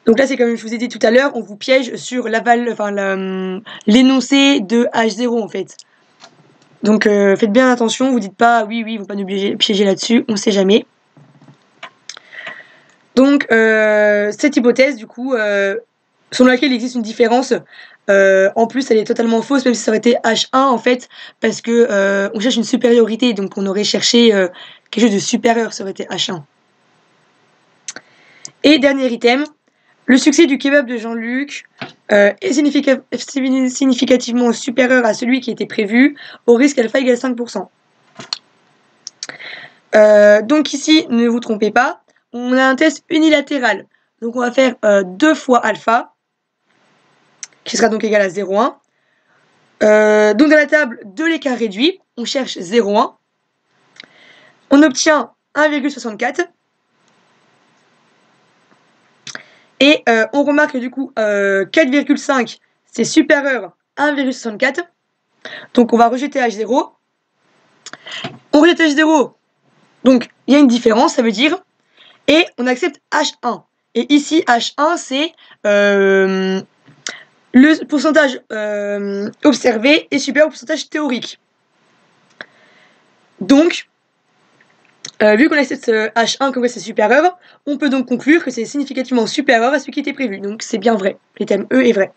Donc là, c'est comme je vous ai dit tout à l'heure, on vous piège sur l'énoncé de H0 en fait. Donc faites bien attention, vous dites pas oui, ils vont pas nous piéger là-dessus, on sait jamais. Donc, cette hypothèse, du coup, selon laquelle il existe une différence, en plus, elle est totalement fausse, même si ça aurait été H1, en fait, parce que on cherche une supériorité, donc on aurait cherché quelque chose de supérieur, ça aurait été H1. Et dernier item, le succès du kebab de Jean-Luc est significativement supérieur à celui qui était prévu, au risque alpha égale 5%. Donc ici, ne vous trompez pas, on a un test unilatéral. Donc on va faire 2 fois alpha, qui sera donc égal à 0,1. Donc dans la table de l'écart réduit, on cherche 0,1. On obtient 1,64. Et on remarque que du coup 4,5 c'est supérieur à 1,64. Donc on va rejeter H0. On rejette H0. Donc il y a une différence, ça veut dire. Et on accepte H1. Et ici H1 c'est le pourcentage observé est supérieur au pourcentage théorique. Donc, vu qu'on accepte H1 comme c'est supérieur, on peut donc conclure que c'est significativement supérieur à ce qui était prévu. Donc c'est bien vrai. L'item E est vrai.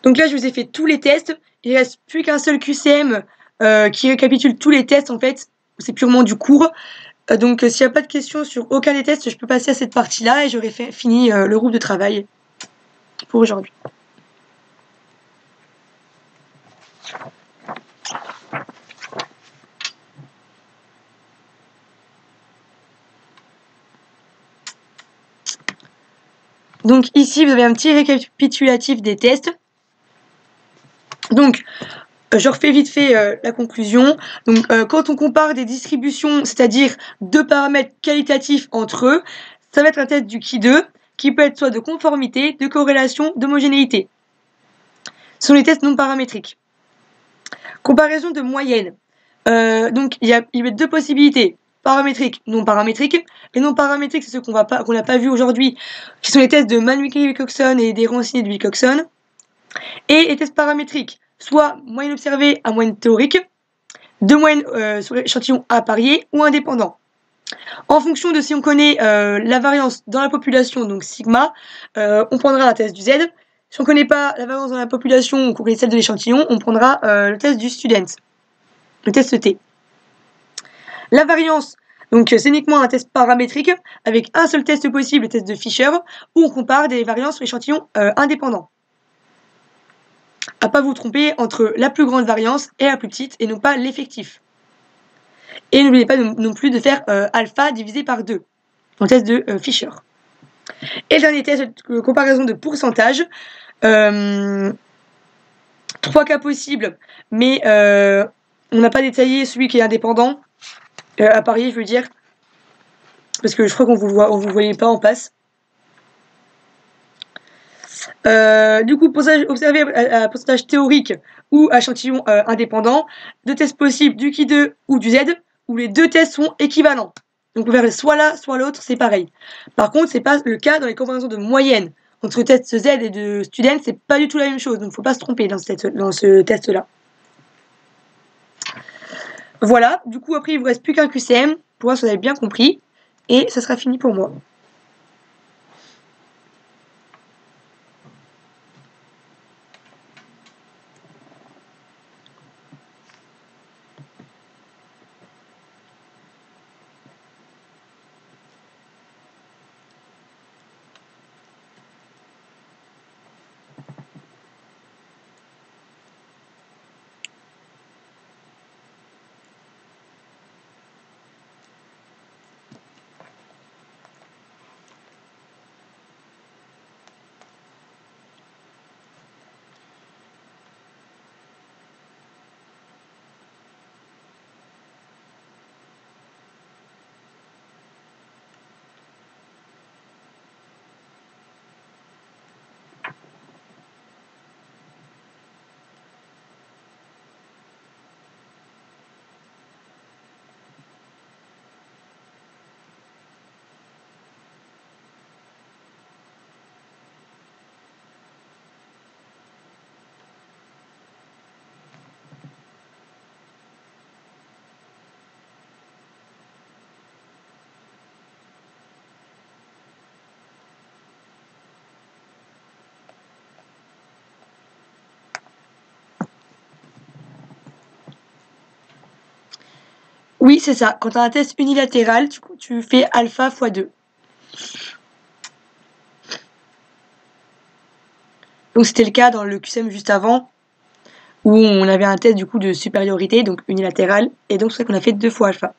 Donc là, je vous ai fait tous les tests. Il ne reste plus qu'un seul QCM qui récapitule tous les tests, en fait. C'est purement du cours. Donc s'il n'y a pas de questions sur aucun des tests, je peux passer à cette partie-là et j'aurai fini le groupe de travail pour aujourd'hui. Donc ici, vous avez un petit récapitulatif des tests. Donc, je refais vite fait la conclusion. Donc, quand on compare des distributions, c'est-à-dire deux paramètres qualitatifs entre eux, ça va être un test du Qui2, qui peut être soit de conformité, de corrélation, d'homogénéité. Ce sont les tests non paramétriques. Comparaison de moyenne. Donc, il y a deux possibilités. Paramétrique, non paramétrique. Les non paramétriques, c'est ceux qu'on n'a pas vu aujourd'hui, qui sont les tests de Mann-Wilcoxon et des Rancine et de Wilcoxon. Et les tests paramétriques, soit moyenne observée à moyenne théorique, deux moyennes sur l'échantillon à parier ou indépendant. En fonction de si on connaît la variance dans la population, donc sigma, on prendra un test du Z. Si on ne connaît pas la variance dans la population ou qu'on connaît celle de l'échantillon, on prendra le test du student, le test T. La variance, donc c'est uniquement un test paramétrique avec un seul test possible, le test de Fisher, où on compare des variances sur l'échantillon indépendant. À ne pas vous tromper entre la plus grande variance et la plus petite, et non pas l'effectif. Et n'oubliez pas non plus de faire alpha divisé par 2, dans le test de Fisher. Et le dernier test de comparaison de pourcentage. 3 cas possibles, mais on n'a pas détaillé celui qui est indépendant. À parier, je veux dire. Parce que je crois qu'on vous voyait pas en passe. Du coup, pourcentage observé à pourcentage théorique ou à échantillon indépendant. Deux tests possibles du Qui2 ou du Z, où les deux tests sont équivalents. Donc on verra soit l'un, soit l'autre, c'est pareil. Par contre, c'est pas le cas dans les comparaisons de moyenne. Entre test Z et de student, c'est pas du tout la même chose. Donc faut pas se tromper dans ce test-là. Voilà, du coup après il vous reste plus qu'un QCM, pour voir si vous avez bien compris. Et ça sera fini pour moi. Oui, c'est ça. Quand tu as un test unilatéral, tu fais alpha fois 2. Donc c'était le cas dans le QCM juste avant, où on avait un test du coup de supériorité, donc unilatéral, et donc c'est ça qu'on a fait 2 fois alpha.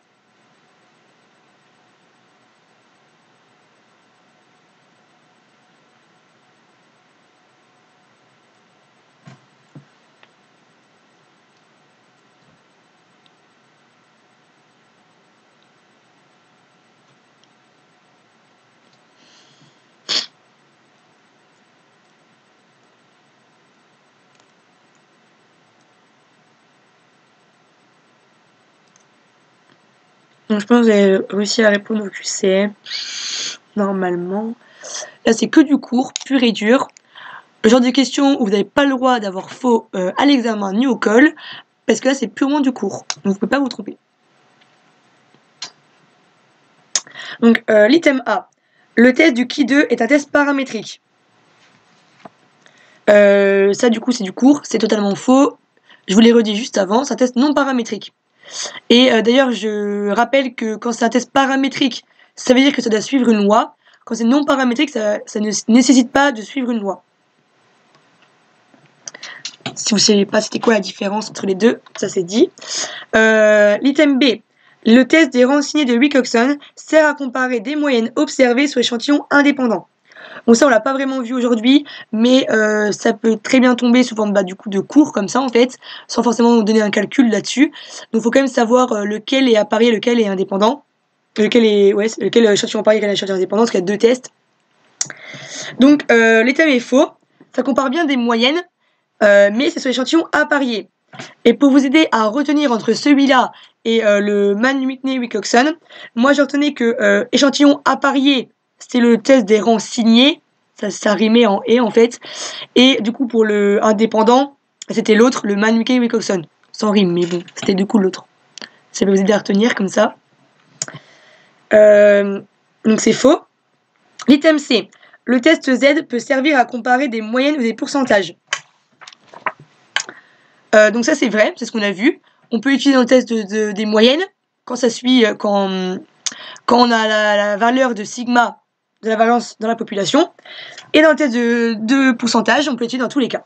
Donc je pense que vous avez réussi à répondre au QCM, normalement. Là c'est que du cours, pur et dur. Le genre de questions où vous n'avez pas le droit d'avoir faux à l'examen ni au col, parce que là c'est purement du cours, donc vous ne pouvez pas vous tromper. Donc l'item A, le test du Ki2 est un test paramétrique. Ça du coup c'est du cours, c'est totalement faux. Je vous l'ai redit juste avant, c'est un test non paramétrique. Et d'ailleurs je rappelle que quand c'est un test paramétrique, ça veut dire que ça doit suivre une loi. Quand c'est non paramétrique, ça ne nécessite pas de suivre une loi. Si vous ne savez pas c'était quoi la différence entre les deux, ça c'est dit. L'item B, le test des rangs signés de Wilcoxon sert à comparer des moyennes observées sur échantillons indépendants. Bon ça on l'a pas vraiment vu aujourd'hui, mais ça peut très bien tomber sous forme du coup de cours comme ça en fait, sans forcément nous donner un calcul là-dessus. Donc il faut quand même savoir lequel est apparié, lequel est indépendant, lequel échantillon apparié, lequel est échantillon indépendant, parce qu'il y a 2 tests. Donc l'état est faux, ça compare bien des moyennes, mais c'est sur l'échantillon apparié. Et pour vous aider à retenir entre celui-là et le Mann-Whitney-Wilcoxon, moi je retenais que échantillon apparié, c'était le test des rangs signés, ça rimait en et en fait, et du coup pour le indépendant, c'était l'autre, le Mann-Whitney-Wilcoxon, sans rime, mais bon, c'était du coup l'autre. Ça peut vous aider à retenir comme ça. Donc c'est faux. L'item C, le test Z peut servir à comparer des moyennes ou des pourcentages. Donc ça c'est vrai, c'est ce qu'on a vu. On peut utiliser dans le test des moyennes quand ça suit, quand on a la valeur de sigma de la variance dans la population. Et dans le test de pourcentage, on peut l'utiliser dans tous les cas.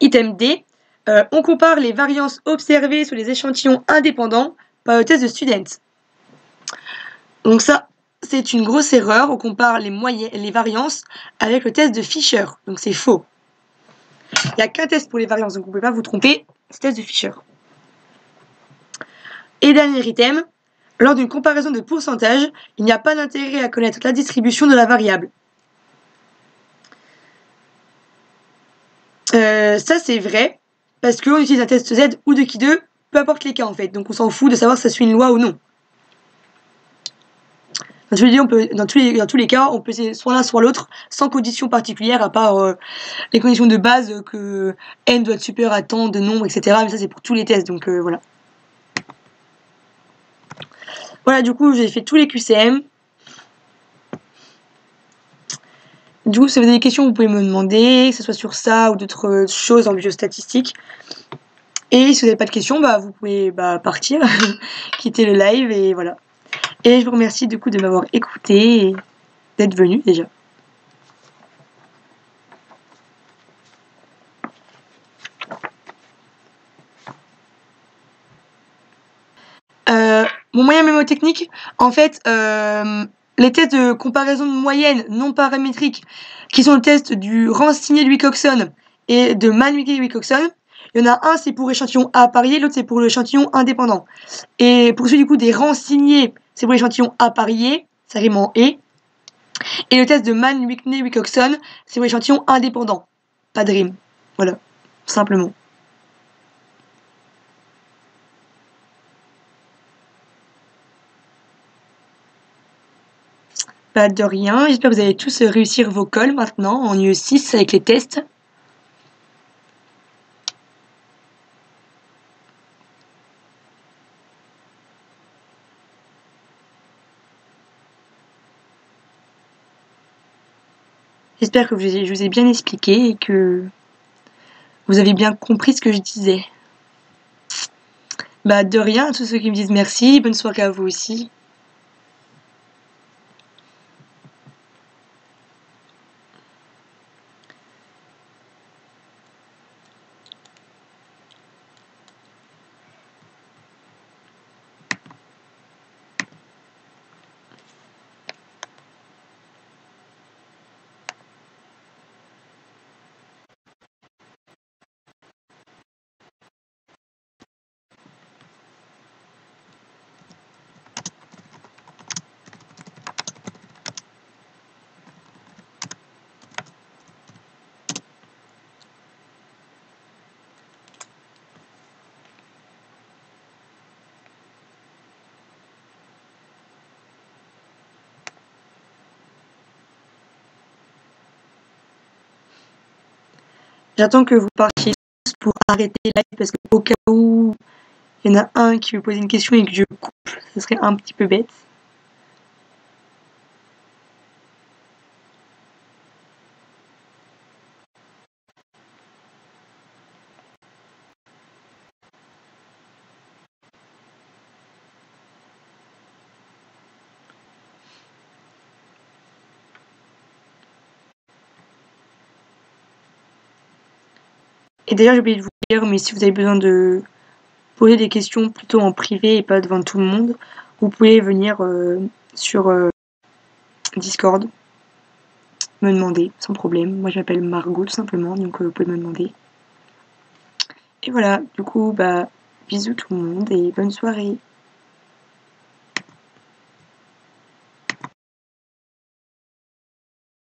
Item D, on compare les variances observées sur les échantillons indépendants par le test de Student. Donc ça, c'est une grosse erreur. On compare les variances avec le test de Fisher. Donc c'est faux. Il n'y a qu'un test pour les variances, donc vous ne pouvez pas vous tromper. C'est le test de Fisher. Et dernier item, lors d'une comparaison de pourcentage, il n'y a pas d'intérêt à connaître la distribution de la variable. Ça c'est vrai, parce qu'on utilise un test Z ou de Ki2, peu importe les cas en fait, donc on s'en fout de savoir si ça suit une loi ou non. Dans tous les cas, on peut essayer soit l'un soit l'autre, sans condition particulière, à part les conditions de base que n doit être supérieur à tant de nombres, etc. Mais ça c'est pour tous les tests, donc voilà. Voilà, du coup j'ai fait tous les QCM. Du coup, si vous avez des questions, vous pouvez me demander, que ce soit sur ça ou d'autres choses en biostatistique. Et si vous n'avez pas de questions, vous pouvez partir, quitter le live et voilà. Et je vous remercie du coup de m'avoir écouté et d'être venu déjà. Mon moyen mémotechnique, en fait, les tests de comparaison de moyenne non paramétriques, qui sont le test du Rancigné de Wilcoxon et de Mann-Whitney-Wilcoxon, il y en a un, c'est pour échantillon apparié, l'autre, c'est pour l'échantillon indépendant. Et pour celui du coup des Rancignés, c'est pour l'échantillon apparié, ça rime en et. Et le test de Mann-Whitney-Wilcoxon, c'est pour l'échantillon indépendant. Pas de rime. Voilà, simplement. Pas de rien, j'espère que vous allez tous réussir vos cols maintenant en UE6 avec les tests. J'espère que je vous ai bien expliqué et que vous avez bien compris ce que je disais. Bah, de rien, à tous ceux qui me disent merci, bonne soirée à vous aussi. J'attends que vous partiez tous pour arrêter le live parce qu'au cas où il y en a un qui veut poser une question et que je coupe, ce serait un petit peu bête. Et d'ailleurs, j'ai oublié de vous dire, mais si vous avez besoin de poser des questions plutôt en privé et pas devant tout le monde, vous pouvez venir sur Discord me demander sans problème. Moi, je m'appelle Margot tout simplement, donc vous pouvez me demander. Et voilà, du coup, bah, bisous tout le monde et bonne soirée.